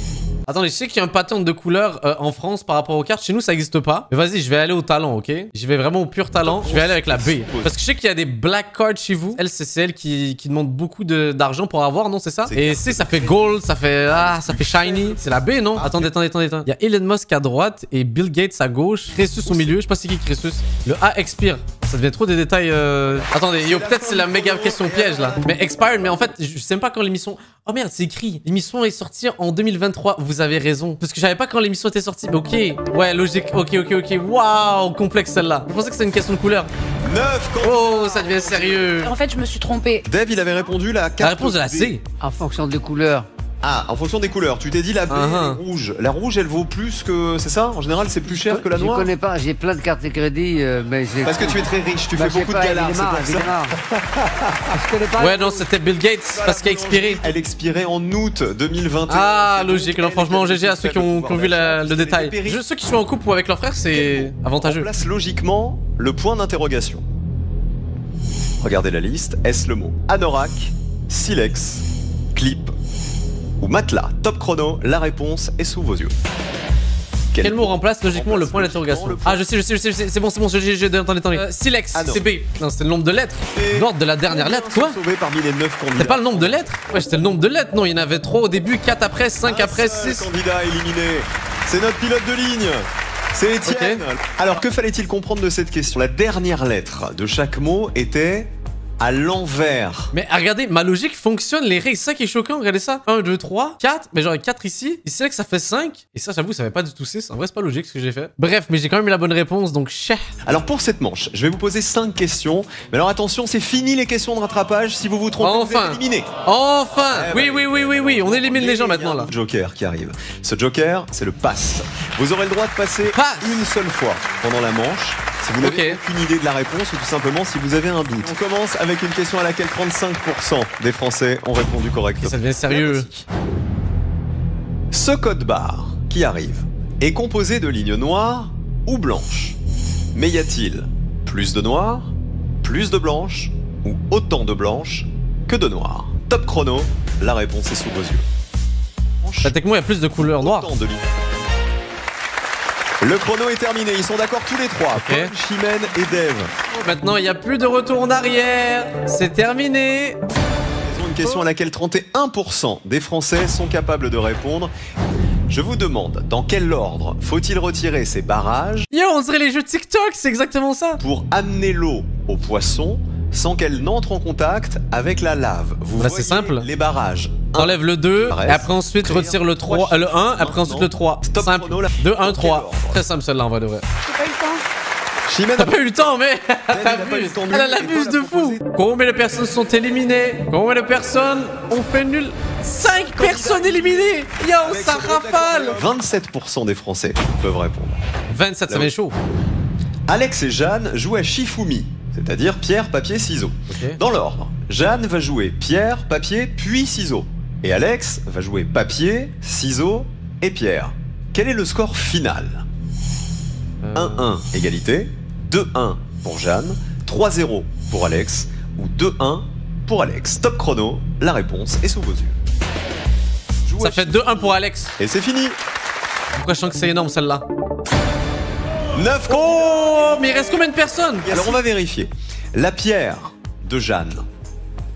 Attendez, je sais qu'il y a un pattern de couleurs en France par rapport aux cartes. Chez nous, ça n'existe pas. Mais vas-y, je vais aller au talent, ok? Je vais vraiment au pur talent. Je vais aller avec la B. Parce que je sais qu'il y a des black cards chez vous. Elle, c'est celle qui demande beaucoup d'argent pour avoir, non? C'est ça? Et C, ça fait gold, ça fait shiny. C'est la B, non? Attendez. Il y a Elon Musk à droite et Bill Gates à gauche. Crésus au milieu. Je sais pas c'est qui Crésus. Le A expire. Ça devient trop des détails. Attendez, yo, peut-être c'est la méga question piège là. Mais expired, mais en fait, je sais même pas quand l'émission. Oh merde, c'est écrit. L'émission est sortie en 2023. Vous avez raison. Parce que je savais pas quand l'émission était sortie. Mais ok. Ouais, logique. Ok. Waouh, complexe celle-là. Je pensais que c'était une question de couleur. 9 candidats. Oh, ça devient sérieux. En fait, je me suis trompée. Dave, il avait répondu la carte. La réponse de la C. En fonction des couleurs. Ah, en fonction des couleurs. Tu t'es dit la B, rouge. La rouge, elle vaut plus que... C'est ça? En général, c'est plus cher que la noire? Je connais pas. J'ai plein de cartes de crédit, mais j'ai... Parce que tu es très riche. Tu fais beaucoup de galas, c'est pour ça. Ouais, non, c'était Bill Gates parce qu'elle a expiré. Elle expirait en août 2021. Ah, logique. Non, franchement, GG à ceux qui ont vu le détail. Juste ceux qui sont en couple ou avec leur frère, c'est avantageux. On place logiquement le point d'interrogation. Regardez la liste. Est-ce le mot anorak, silex, clip ou matelas? Top chrono, la réponse est sous vos yeux. Quel mot remplace logiquement le point d'interrogation? Ah, je sais, c'est bon, attendez. Silex, c'est B. Non, c'était le nombre de lettres. L'ordre de la dernière lettre, quoi? C'est pas le nombre de lettres? Ouais, c'était le nombre de lettres. Non, il y en avait 3 au début, 4 après, 5 après, 6. Candidat éliminé. C'est notre pilote de ligne. C'est Étienne. Alors, que fallait-il comprendre de cette question? La dernière lettre de chaque mot était à l'envers. Mais regardez, ma logique fonctionne, les règles, c'est ça qui est choquant, regardez ça. 1, 2, 3, 4, mais genre 4 ici. Ici là que ça fait 5. Et ça, j'avoue, ça fait pas du tout 6. En vrai, c'est pas logique ce que j'ai fait. Bref, mais j'ai quand même eu la bonne réponse, donc chef. Alors pour cette manche, je vais vous poser 5 questions. Mais alors attention, c'est fini les questions de rattrapage. Si vous vous trompez, vous êtes éliminé. Enfin. Oui, on élimine les gens maintenant là. Joker qui arrive. Ce joker, c'est le pass. Vous aurez le droit de passer une seule fois pendant la manche. Si vous n'avez aucune idée de la réponse ou tout simplement si vous avez un doute. On commence avec une question à laquelle 35% des Français ont répondu correctement. Ça devient sérieux. Ce code barre qui arrive est composé de lignes noires ou blanches. Mais y a-t-il plus de noires, plus de blanches ou autant de blanches que de noires? Top chrono, la réponse est sous vos yeux. Techniquement, il y a plus de couleurs noires. Le chrono est terminé, ils sont d'accord tous les trois. Paul, Chimène et Dave. Maintenant, il n'y a plus de retour en arrière. C'est terminé. Ils ont une question à laquelle 31% des Français sont capables de répondre. Je vous demande, dans quel ordre faut-il retirer ces barrages? Yo, on dirait les jeux TikTok, c'est exactement ça. Pour amener l'eau aux poissons sans qu'elle n'entre en contact avec la lave. Vous voyez c'est simple. Les barrages. T'enlèves le 2, et après ensuite retire le 3, le 1, après ensuite le 3. Simple. 2, 1, 3. Très simple celle-là en vrai de vrai. J'ai pas eu le temps. Chimène T'as pas eu le temps, mais elle abuse de fou. Combien de personnes sont éliminées? Combien de personnes ont fait nul? 5 personnes éliminées. Yo, ça rafale. 27% des Français peuvent répondre. 27, ça fait chaud. Alex et Jeanne jouent à Shifumi, c'est-à-dire pierre, papier, ciseaux. Dans l'ordre, Jeanne va jouer pierre, papier, puis ciseaux. Et Alex va jouer papier, ciseaux et pierre. Quel est le score final? 1-1 égalité, 2-1 pour Jeanne, 3-0 pour Alex ou 2-1 pour Alex. Top chrono, la réponse est sous vos yeux. Ça fait 2-1 pour Alex. Et c'est fini. Pourquoi je sens que c'est énorme celle-là? 9. Oh, mais il reste combien de personnes? Alors on va vérifier. La pierre de Jeanne,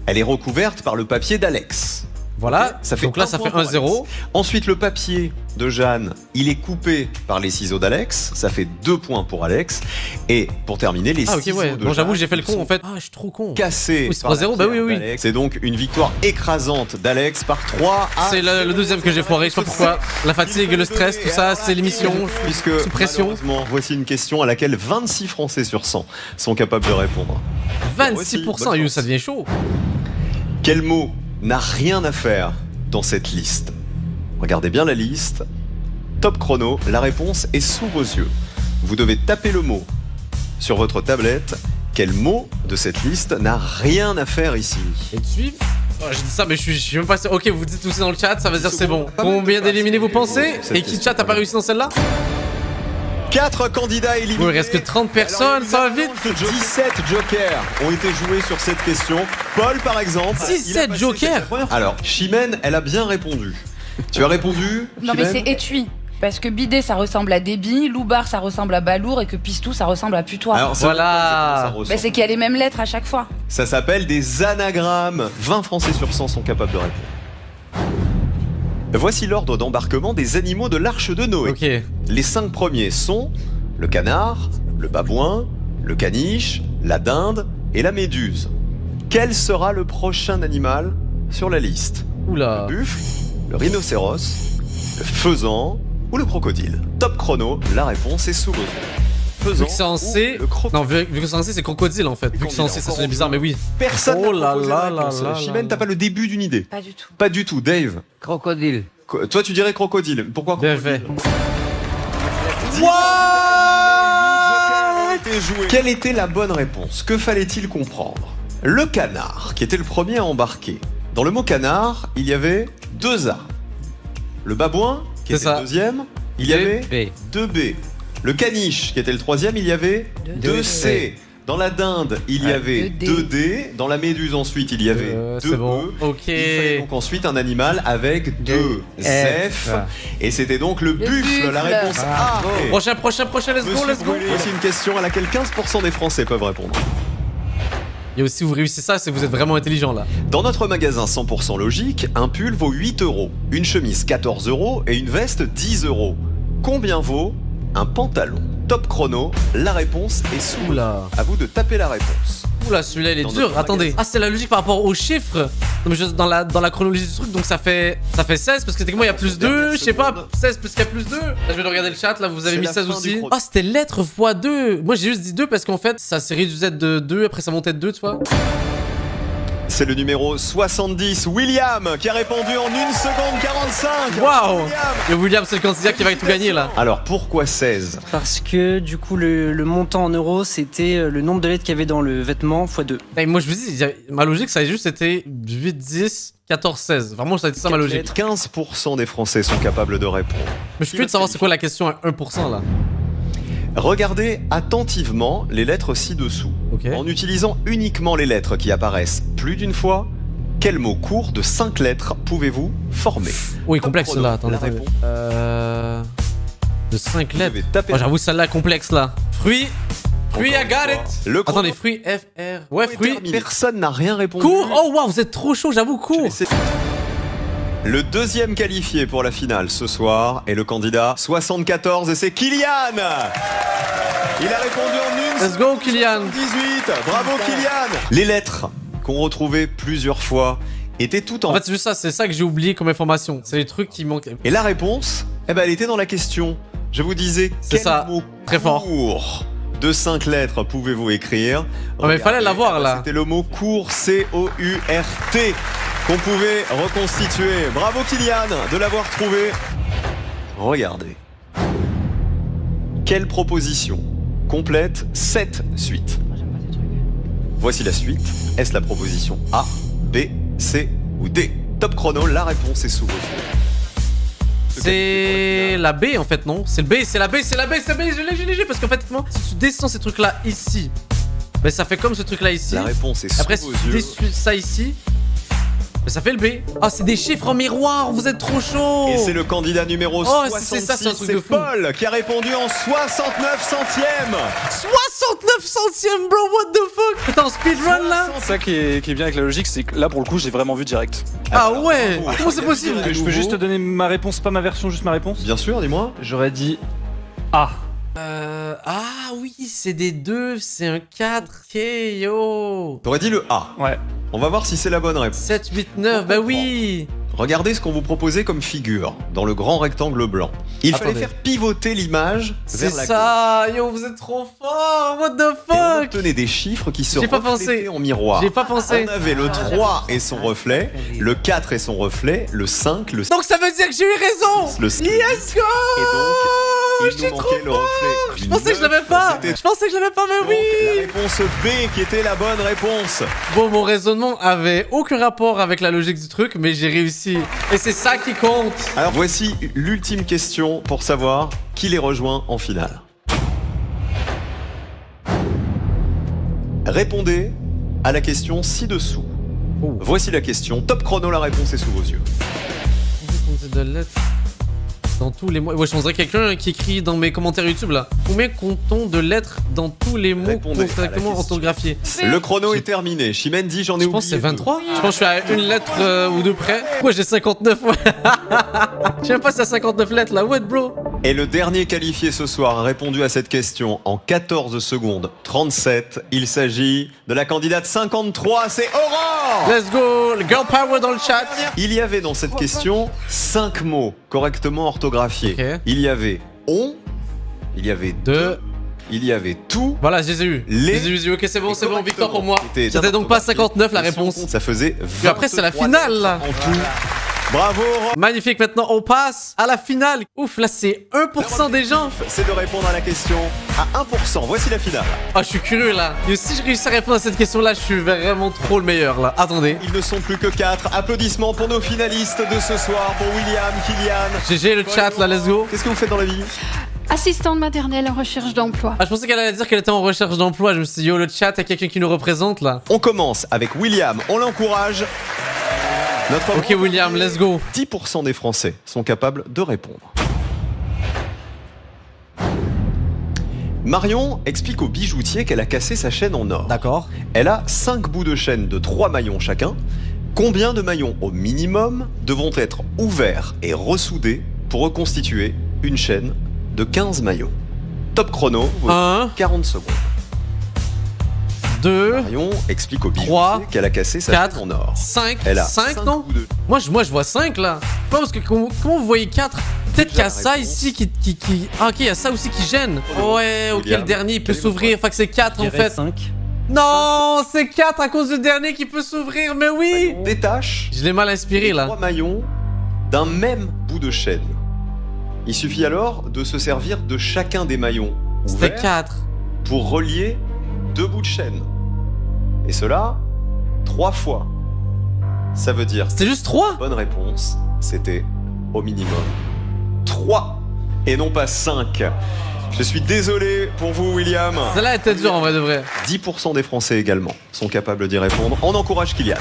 elle est recouverte par le papier d'Alex. Voilà, ça fait donc là ça fait 1-0. Ensuite le papier de Jeanne, il est coupé par les ciseaux d'Alex, ça fait 2 points pour Alex. Et pour terminer, les ciseaux de bon, j'avoue Jeanne j'ai fait le con en fait. Ah, je suis trop con. Cassés. Oui, c'est 3-0, bah oui. C'est donc une victoire écrasante d'Alex par 3 à... C'est le deuxième que j'ai foiré, je sais pas pourquoi. La fatigue, le stress, tout ça, c'est l'émission. Puisque sous pression. Voici une question à laquelle 26 Français sur 100 sont capables de répondre. 26%, ça devient chaud. Quel mot n'a rien à faire dans cette liste? Regardez bien la liste. Top chrono, la réponse est sous vos yeux. Vous devez taper le mot sur votre tablette. Quel mot de cette liste n'a rien à faire ici? Et de suivre. Oh, j'ai dit ça, mais je suis même pas... Ok, vous dites tout ça dans le chat, ça veut dire c'est bon. Combien d'éliminés vous pensez? Et qui chat a pas réussi dans celle-là? 4 candidats éliminés. Il reste que 30 personnes, ça va vite. 17 jokers ont été joués sur cette question. Paul, par exemple. 17 jokers. Alors, Chimène, elle a bien répondu. Tu as répondu? Non, mais Chimène c'est étui. Parce que bidet, ça ressemble à débit, loubar, ça ressemble à balourd, et que pistou, ça ressemble à putois. Alors, Voilà. Bah, c'est qu'il y a les mêmes lettres à chaque fois. Ça s'appelle des anagrammes. 20 Français sur 100 sont capables de répondre. Voici l'ordre d'embarquement des animaux de l'Arche de Noé. Ok. Les 5 premiers sont le canard, le babouin, le caniche, la dinde et la méduse. Quel sera le prochain animal sur la liste? Oula. Le buffle, le rhinocéros, le faisan ou le crocodile? Top chrono, la réponse est sous vos yeux. Vu Faisan que c'est en C. ou le crocodile? Non, vu que c'est en C, c'est crocodile en fait. Vu que c'est en C, ça sonne bizarre, mais oui. Personne Oh n'a là proposé là la réponse. là là Chimène, là t'as pas le début d'une idée? Pas du tout. Pas du tout. Dave? Crocodile. Toi, tu dirais crocodile. Pourquoi Bien crocodile? fait. Quelle était la bonne réponse? Que fallait-il comprendre? Le canard, qui était le premier à embarquer. Dans le mot canard, il y avait 2 A. Le babouin, qui était le deuxième, il y avait 2 B. Le caniche, qui était le troisième, il y avait 2 C. Dans la dinde, il y avait 2 D. Dans la méduse, ensuite, il y avait 2 bon. E. Ok. Il fallait donc ensuite un animal avec 2 F. Et c'était donc le buffle, la réponse A. Prochain, let's go, let's go. Voici une question à laquelle 15% des Français peuvent répondre. Et aussi, vous réussissez ça, c'est que vous êtes vraiment intelligent là. Dans notre magasin 100% logique, un pull vaut 8 €, une chemise 14 € et une veste 10 €. Combien vaut un pantalon? Top chrono, la réponse est sous. Oula. À vous de taper la réponse. Oula, celui-là il est Dans dur. notre Attendez. magasin. Ah, c'est la logique par rapport aux chiffres. Non, mais juste dans la chronologie du truc, donc ça fait 16 parce que techniquement il y a plus 2. Je sais pas, 16 plus qu'il y a plus 2. Là, je vais regarder le chat. Là, vous avez C'est mis la 16 fin aussi. du chrono. Ah, c'était lettre x 2. Moi, j'ai juste dit 2 parce qu'en fait, ça s'est réduit de 2. Après, ça montait de 2, tu vois. C'est le numéro 70, William, qui a répondu en 1 seconde 45. Waouh. Et William, c'est le candidat qui va tout gagner là. Alors pourquoi 16? Parce que du coup le montant en euros c'était le nombre de lettres qu'il y avait dans le vêtement x 2. Et moi je vous dis, ma logique ça a juste été 8, 10, 14, 16. Vraiment ça a été ça ma logique. 15% des Français sont capables de répondre. Mais je suis curieux de savoir c'est quoi la question à 1% là. Regardez attentivement les lettres ci-dessous. En utilisant uniquement les lettres qui apparaissent plus d'une fois, quel mot court de 5 lettres pouvez-vous former? Oui, complexe là, attendez. De 5 lettres. Oh, j'avoue celle-là complexe là. Fruit. Fruit, I got it. Attendez, fruit, F, R. Ouais, fruit. Personne n'a rien répondu. Court. Oh waouh, vous êtes trop chaud, j'avoue, court. Le deuxième qualifié pour la finale ce soir est le candidat 74 et c'est Kylian. Il a répondu en 1 Let's go Kylian. 18. Bravo Kylian. Les lettres qu'on retrouvait plusieurs fois étaient toutes en... En fait c'est juste ça, c'est ça que j'ai oublié comme information. C'est les trucs qui manquent. Et la réponse, eh ben elle était dans la question. Je vous disais quel mot très fort de 5 lettres pouvez-vous écrire? Ah mais il fallait l'avoir là. C'était le mot court, C-O-U-R-T, qu'on pouvait reconstituer. Bravo Kylian de l'avoir trouvé. Regardez. Quelle proposition complète 7 suites? Voici la suite. Est-ce la proposition A, B, C ou D? Top chrono, la réponse est sous vos yeux. C'est la B en fait, non? C'est le B, c'est la B, c'est la B, c'est la B, je l'ai, parce qu'en fait, si tu descends ces trucs là ici, ben ça fait comme ce truc là ici. La réponse est sous après, vos si tu yeux. dessus ça ici, ben ça fait le B. Ah, c'est des chiffres en miroir, vous êtes trop chaud. Et c'est le candidat numéro 66, c'est ça, c'est un truc c'est de fou. Paul qui a répondu en 69 centièmes. 69 centièmes, bro, what the fuck? T'es en speedrun là? C'est ça qui est bien avec la logique, c'est que là pour le coup j'ai vraiment vu direct. Ah ouais? Comment c'est possible? Je peux juste te donner ma réponse, pas ma version, juste ma réponse? Bien sûr, dis-moi. J'aurais dit A. Ah oui, c'est des 2, c'est un 4. Ok, yo. T'aurais dit le A. Ouais. On va voir si c'est la bonne réponse. 7, 8, 9, bah oui. Regardez ce qu'on vous proposait comme figure dans le grand rectangle blanc. Il fallait faire pivoter l'image C'est vers la ça, yo, vous êtes trop fort. What the Et on fuck? obtenait des chiffres qui se J'ai pas reflétaient pensé. en miroir. J'ai pas pensé. On avait le 3 et son reflet, le 4 et son reflet, le 5, le 6. Donc ça veut dire que j'ai eu raison. Le 7. Let's go. Et donc, il nous manquait le reflet. Je pensais que je l'avais pas. Je pensais que je l'avais pas, mais Donc, oui. la réponse B qui était la bonne réponse. Bon, mon raisonnement avait aucun rapport avec la logique du truc, mais j'ai réussi. Et c'est ça qui compte. Alors voici l'ultime question pour savoir qui les rejoint en finale. Répondez à la question ci-dessous. Voici la question. Top chrono, la réponse est sous vos yeux. compte de lettres dans tous les mots. Ouais, je dirais quelqu'un qui écrit dans mes commentaires YouTube là. Combien comptons de lettres dans tous les mots correctement orthographiés? Le chrono est terminé. Chimène dit j'en ai oublié. Je pense que c'est 23. Je pense que je suis à une lettre ou deux près. Ouais, j'ai 59. Ouais. Je sais même pas si c'est 59 lettres là. What, bro? Et le dernier qualifié ce soir a répondu à cette question en 14 secondes 37. Il s'agit de la candidate 53, c'est Aurore. Let's go, le girl power dans le chat. Il y avait dans cette question 5 mots correctement orthographiés. Okay. Il y avait on, il y avait deux, il y avait tout. Voilà, je les ai eu. Ok, c'est bon, victoire pour moi. C'était donc pas 59 la réponse. Ça faisait 20. Puis après, c'est la finale là. En tout. Bravo. Magnifique, maintenant on passe à la finale. Ouf, là c'est 1% des gens. C'est de répondre à la question à 1%. Voici la finale. Ah, je suis curieux là. Et si je réussis à répondre à cette question là, je suis vraiment trop le meilleur là. Attendez. Ils ne sont plus que 4. Applaudissements pour nos finalistes de ce soir, pour William, Kylian. GG le chat là, let's go. Qu'est-ce que vous faites dans la vie? Assistante maternelle en recherche d'emploi. Ah, je pensais qu'elle allait dire qu'elle était en recherche d'emploi. Je me suis dit, yo, le chat, il y a quelqu'un qui nous représente là. On commence avec William, on l'encourage. Ok William, let's go. 10% des Français sont capables de répondre. Marion explique au bijoutier qu'elle a cassé sa chaîne en or. D'accord. Elle a 5 bouts de chaîne de 3 maillons chacun. Combien de maillons au minimum devront être ouverts et ressoudés pour reconstituer une chaîne de 15 maillons? Top chrono, 40 secondes. 2, Marion explique au bijoutier qu'elle a cassé sa chaîne en or. 5, elle a 5 non moi je vois 5 là. Je pense que comment vous voyez 4? Peut-être qu'il y a ça ici qui... Ah ok, il y a ça aussi qui gêne. Ouais, ok, le dernier il peut s'ouvrir. Enfin que c'est 4 en fait. 5. Non, c'est 4 à cause du dernier qui peut s'ouvrir, mais oui. Détache. Je l'ai mal inspiré là. 3 maillons d'un même bout de chaîne. Il suffit alors de se servir de chacun des maillons. C'était 4. Pour relier 2 bouts de chaîne. Et cela 3 fois. Ça veut dire... C'était juste 3. Bonne réponse, c'était au minimum 3 et non pas 5. Je suis désolé pour vous William. Celle-là était dure en vrai de vrai. 10% des Français également sont capables d'y répondre. On encourage Kylian.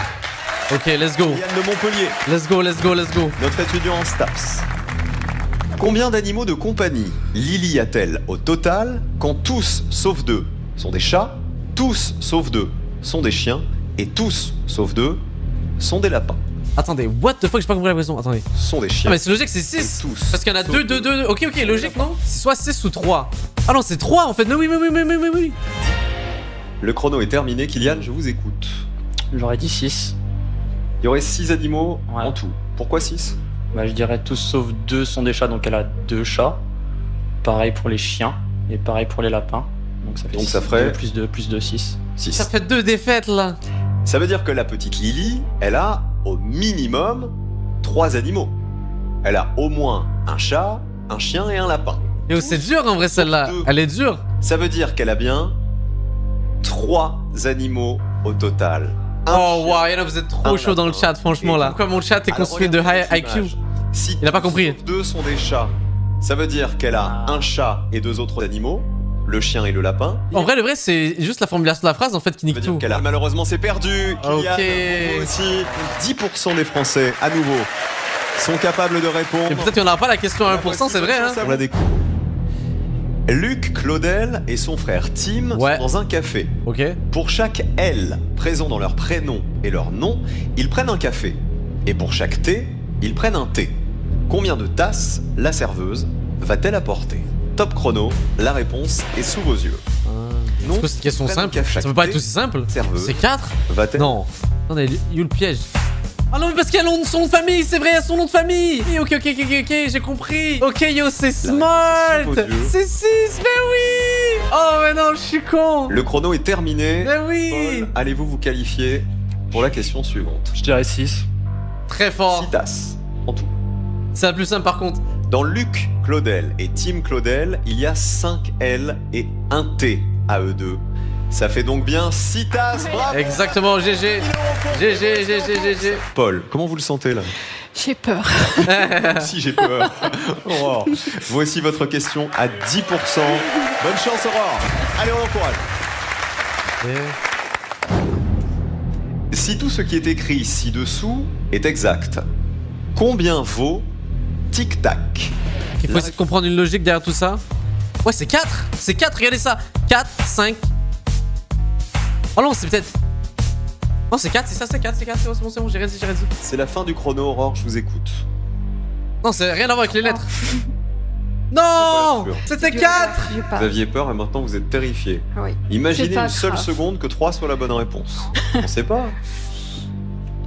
Ok, let's go. Kylian de Montpellier. Let's go, let's go, let's go. Notre étudiant en STAPS. Combien d'animaux de compagnie Lily a-t-elle au total quand tous sauf 2 sont des chats, tous sauf 2 sont des chiens et tous sauf 2 sont des lapins? Attendez, what the fuck, j'ai pas compris la question. Attendez. Sont des chiens. Ah mais c'est logique, c'est 6. Parce qu'il y en a 2, 2, 2. Ok, ok, logique, non? C'est soit 6 ou 3. Ah non, c'est 3 en fait. Mais oui. Le chrono est terminé. Kylian, je vous écoute. J'aurais dit 6. Il y aurait 6 animaux en tout. Pourquoi 6? Bah, je dirais tous sauf 2 sont des chats, donc elle a 2 chats. Pareil pour les chiens et pareil pour les lapins. Donc ça ferait 2 plus 2 plus 2, 6. Ça fait 2 défaites là. Ça veut dire que la petite Lily, elle a au minimum 3 animaux. Elle a au moins un chat, un chien et un lapin. Et c'est dur en vrai celle-là. Elle est dure. Ça veut dire qu'elle a bien 3 animaux au total. Oh wow, Yana, vous êtes trop chaud dans le chat, franchement là. Pourquoi mon chat est construit de high IQ? Il a pas compris. 2 sont des chats. Ça veut dire qu'elle a un chat et 2 autres animaux. Le chien et le lapin. En vrai, le vrai, c'est juste la formulation de la phrase en fait qui nique tout. Malheureusement, c'est perdu. Kylian, ok. Aussi, 10% des Français, à nouveau, sont capables de répondre. Et peut-être qu'il n'y en aura pas la question à 1%, c'est vrai. Hein. On la découvre. Luc, Claudel et son frère Tim sont dans un café. Ok. Pour chaque L présent dans leur prénom et leur nom, ils prennent un café. Et pour chaque T, ils prennent un thé. Combien de tasses la serveuse va-t-elle apporter? Top chrono, la réponse est sous vos yeux. Non, c'est une question simple. Ça peut pas être aussi simple. C'est 4? Non. Attendez, il y a eu le piège. Ah non, mais parce qu'il y a son nom de famille, c'est vrai, il y a son nom de famille. Ok, j'ai compris. Ok, yo, c'est smart. C'est 6, mais oui. Oh, mais non, je suis con. Le chrono est terminé. Mais oui. Paul, allez-vous vous qualifier pour la question suivante? Je dirais 6. Très fort. 6 tasses en tout. C'est la plus simple par contre. Dans Luc, Claudel et Tim Claudel, il y a 5 L et 1 T à eux deux. Ça fait donc bien 6 tasses, bravo. Exactement, GG. GG. Paul, comment vous le sentez là? J'ai peur. Si, j'ai peur. Oh. Voici votre question à 10%. Bonne chance, Aurore. Allez, on l'encourage. Si tout ce qui est écrit ci-dessous est exact, combien vaut tic-tac. Il faut essayer de comprendre une logique derrière tout ça. Ouais, c'est 4. C'est 4, regardez ça. 4, 5. Oh non, c'est peut-être... Non, c'est 4, c'est ça, c'est 4, c'est 4. C'est bon, j'ai rien dit, j'ai rien dit. C'est la fin du chrono, Aurore, je vous écoute. Non, c'est rien à voir avec les lettres. Non, c'était 4. Vous aviez peur et maintenant vous êtes terrifié. Oui. Imaginez C'est pas une seule grave. seconde que 3 soit la bonne réponse. On sait pas.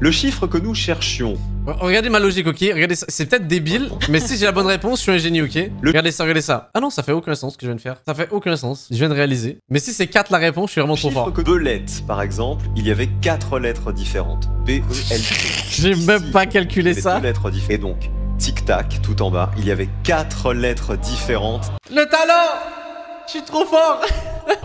Le chiffre que nous cherchions. Regardez ma logique, ok? Regardez ça, c'est peut-être débile, mais si j'ai la bonne réponse, je suis un génie, ok? Regardez ça, regardez ça. Ah non, ça fait aucun sens ce que je viens de faire. Ça fait aucun sens. Je viens de réaliser. Mais si c'est 4 la réponse, je suis vraiment trop Chiffre fort. que 2 lettres, par exemple, il y avait 4 lettres différentes. B, E, L, T. J'ai même pas calculé ça. 2 lettres différentes. Et donc, tic-tac, tout en bas, il y avait 4 lettres différentes. Le talent! Je suis trop fort!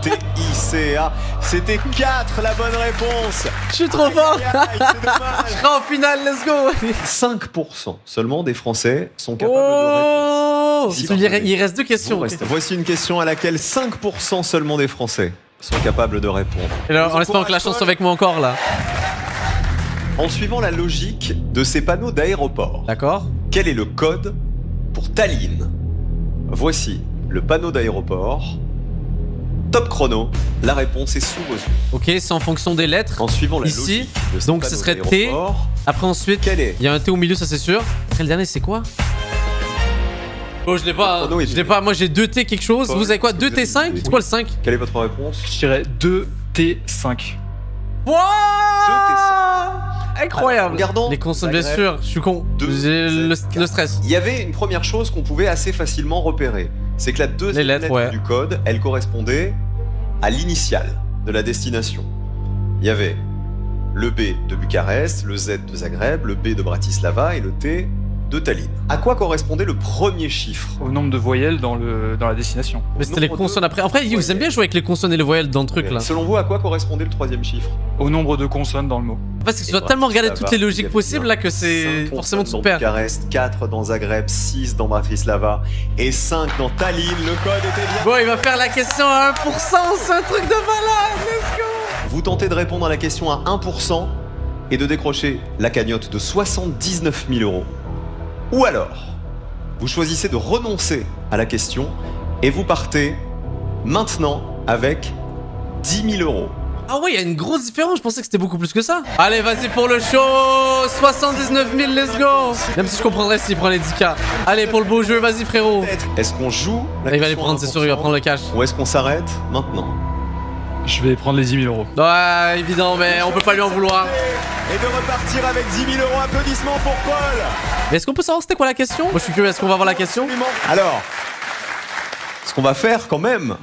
T-I-C-A. C'était 4 la bonne réponse. Je suis trop fort! Je serai en finale, let's go! 5% seulement des Français sont capables de répondre. Il reste 2 questions. Voici une question à laquelle 5% seulement des Français sont capables de répondre. Et là, en espérant que la chance soit avec moi encore là. En suivant la logique de ces panneaux d'aéroport. D'accord. Quel est le code pour Tallinn? Voici le panneau d'aéroport. Top chrono, la réponse est sous vos yeux. Ok, c'est en fonction des lettres. En suivant la ici, logique de ces donc ce panneaux serait T. d'aéroport. Après ensuite, Quel est? il y a un T au milieu, ça c'est sûr. Après le dernier, c'est quoi? Oh, je l'ai pas. Hein. Je l'ai pas. Moi j'ai 2 T quelque chose. Vous avez quoi? 2 T5? C'est quoi le 5? Quelle est votre réponse? Je dirais 2T5. Wouah! Incroyable. Regardons les consonnes, bien sûr. Je suis con. J'ai le stress. Il y avait une première chose qu'on pouvait assez facilement repérer. C'est que la deuxième lettre du code, elle correspondait à l'initiale de la destination. Il y avait le B de Bucarest, le Z de Zagreb, le B de Bratislava et le T de Tallinn. À quoi correspondait le premier chiffre? Au nombre de voyelles dans la destination. Mais c'était les consonnes après. Après, vous aimez bien jouer avec les consonnes et les voyelles dans le truc là. Selon vous, à quoi correspondait le troisième chiffre? Au nombre de consonnes dans le mot. Parce que tu dois tellement regarder toutes les logiques possibles là que c'est forcément de super. Bucarest, 4 dans Zagreb, 6 dans Bratislava et 5 dans Tallinn. Le code était bien. Bon, il va faire la question à 1%, c'est un truc de malade. Let's go. Vous tentez de répondre à la question à 1% et de décrocher la cagnotte de 79 000 €. Ou alors, vous choisissez de renoncer à la question et vous partez maintenant avec 10 000 €. Ah ouais, il y a une grosse différence, je pensais que c'était beaucoup plus que ça. Allez, vas-y pour le show. 79 000, let's go. Même si je comprendrais s'il prend les 10K. Allez, pour le beau jeu, vas-y frérot. Est-ce qu'on joue Il va les prendre, c'est sûr, il va prendre le cash. Ou est-ce qu'on s'arrête maintenant? Je vais prendre les 10 000 €. Ouais, évident, mais on peut pas lui en vouloir. Et de repartir avec 10 000 €. Applaudissements pour Paul. Mais est-ce qu'on peut savoir c'était quoi la question? Moi je suis curieux, est-ce qu'on va avoir la question? Alors, ce qu'on va faire quand même,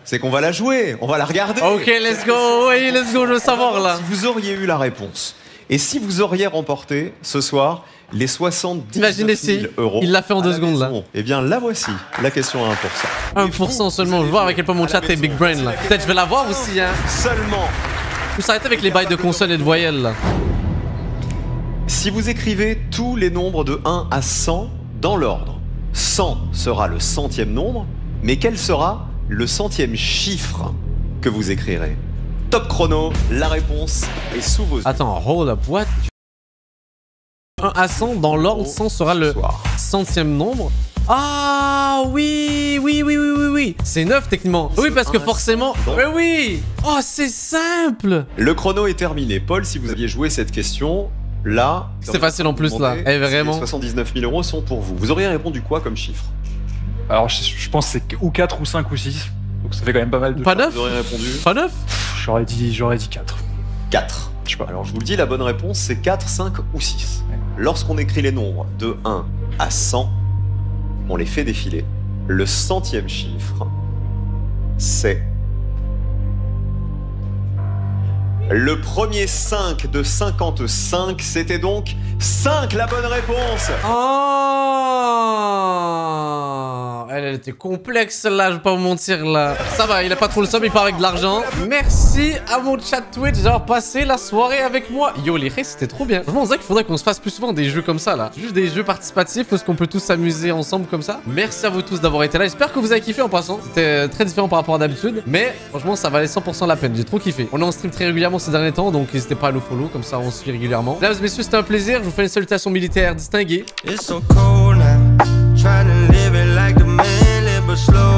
c'est qu'on va la jouer, on va la regarder. Ok, let's go, oui, let's go, je veux savoir là. Si vous auriez eu la réponse, et si vous auriez remporté ce soir les 79 Imaginez 000 €. il l'a fait en 2 secondes là. Eh bien la voici, la question à 1%. 1% seulement, je vois avec quel point mon chat est big brain là. Peut-être je vais la voir aussi hein. Seulement. Faut s'arrêter avec les bails de consonnes et de voyelles là. Si vous écrivez tous les nombres de 1 à 100 dans l'ordre, 100 sera le 100e nombre, mais quel sera le 100e chiffre que vous écrirez? Top chrono, la réponse est sous vos yeux. Attends, hold up, what? 1 à 100 dans l'ordre, 100 sera le 100e nombre. Ah oui. C'est 9 techniquement. Oui, parce que forcément. Mais oui. Oh, c'est simple. Le chrono est terminé. Paul, si vous aviez joué cette question, là. C'est facile en plus là. Eh, vraiment. Les 79 000 € sont pour vous. Vous auriez répondu quoi comme chiffre? Alors, je pense que c'est ou 4 ou 5 ou 6. Donc ça fait quand même pas mal de. Pas 9? Vous auriez répondu? Pas 9? J'aurais dit 4. 4. Je sais pas. Alors je vous le dis, la bonne réponse c'est 4, 5 ou 6. Lorsqu'on écrit les nombres de 1 à 100, on les fait défiler. Le 100e chiffre, c'est... Le premier 5 de 55, c'était donc 5 la bonne réponse. Oh, elle était complexe là, je vais pas vous mentir là. Ça va, il a pas trop le somme, il part avec de l'argent. Merci à mon chat Twitch d'avoir passé la soirée avec moi. Yo les rés, c'était trop bien. Vraiment, on dirait qu'il faudrait qu'on se fasse plus souvent des jeux comme ça là. Juste des jeux participatifs, parce qu'on peut tous s'amuser ensemble comme ça. Merci à vous tous d'avoir été là. J'espère que vous avez kiffé en passant. C'était très différent par rapport à d'habitude. Mais franchement, ça valait 100% la peine. J'ai trop kiffé. On est en stream très régulièrement ces derniers temps, donc n'hésitez pas à nous follow, comme ça on se suit régulièrement. Mesdames et messieurs, c'était un plaisir. Je vous fais une salutation militaire distinguée. It's so cold now. Trying to live it like the man live, but slow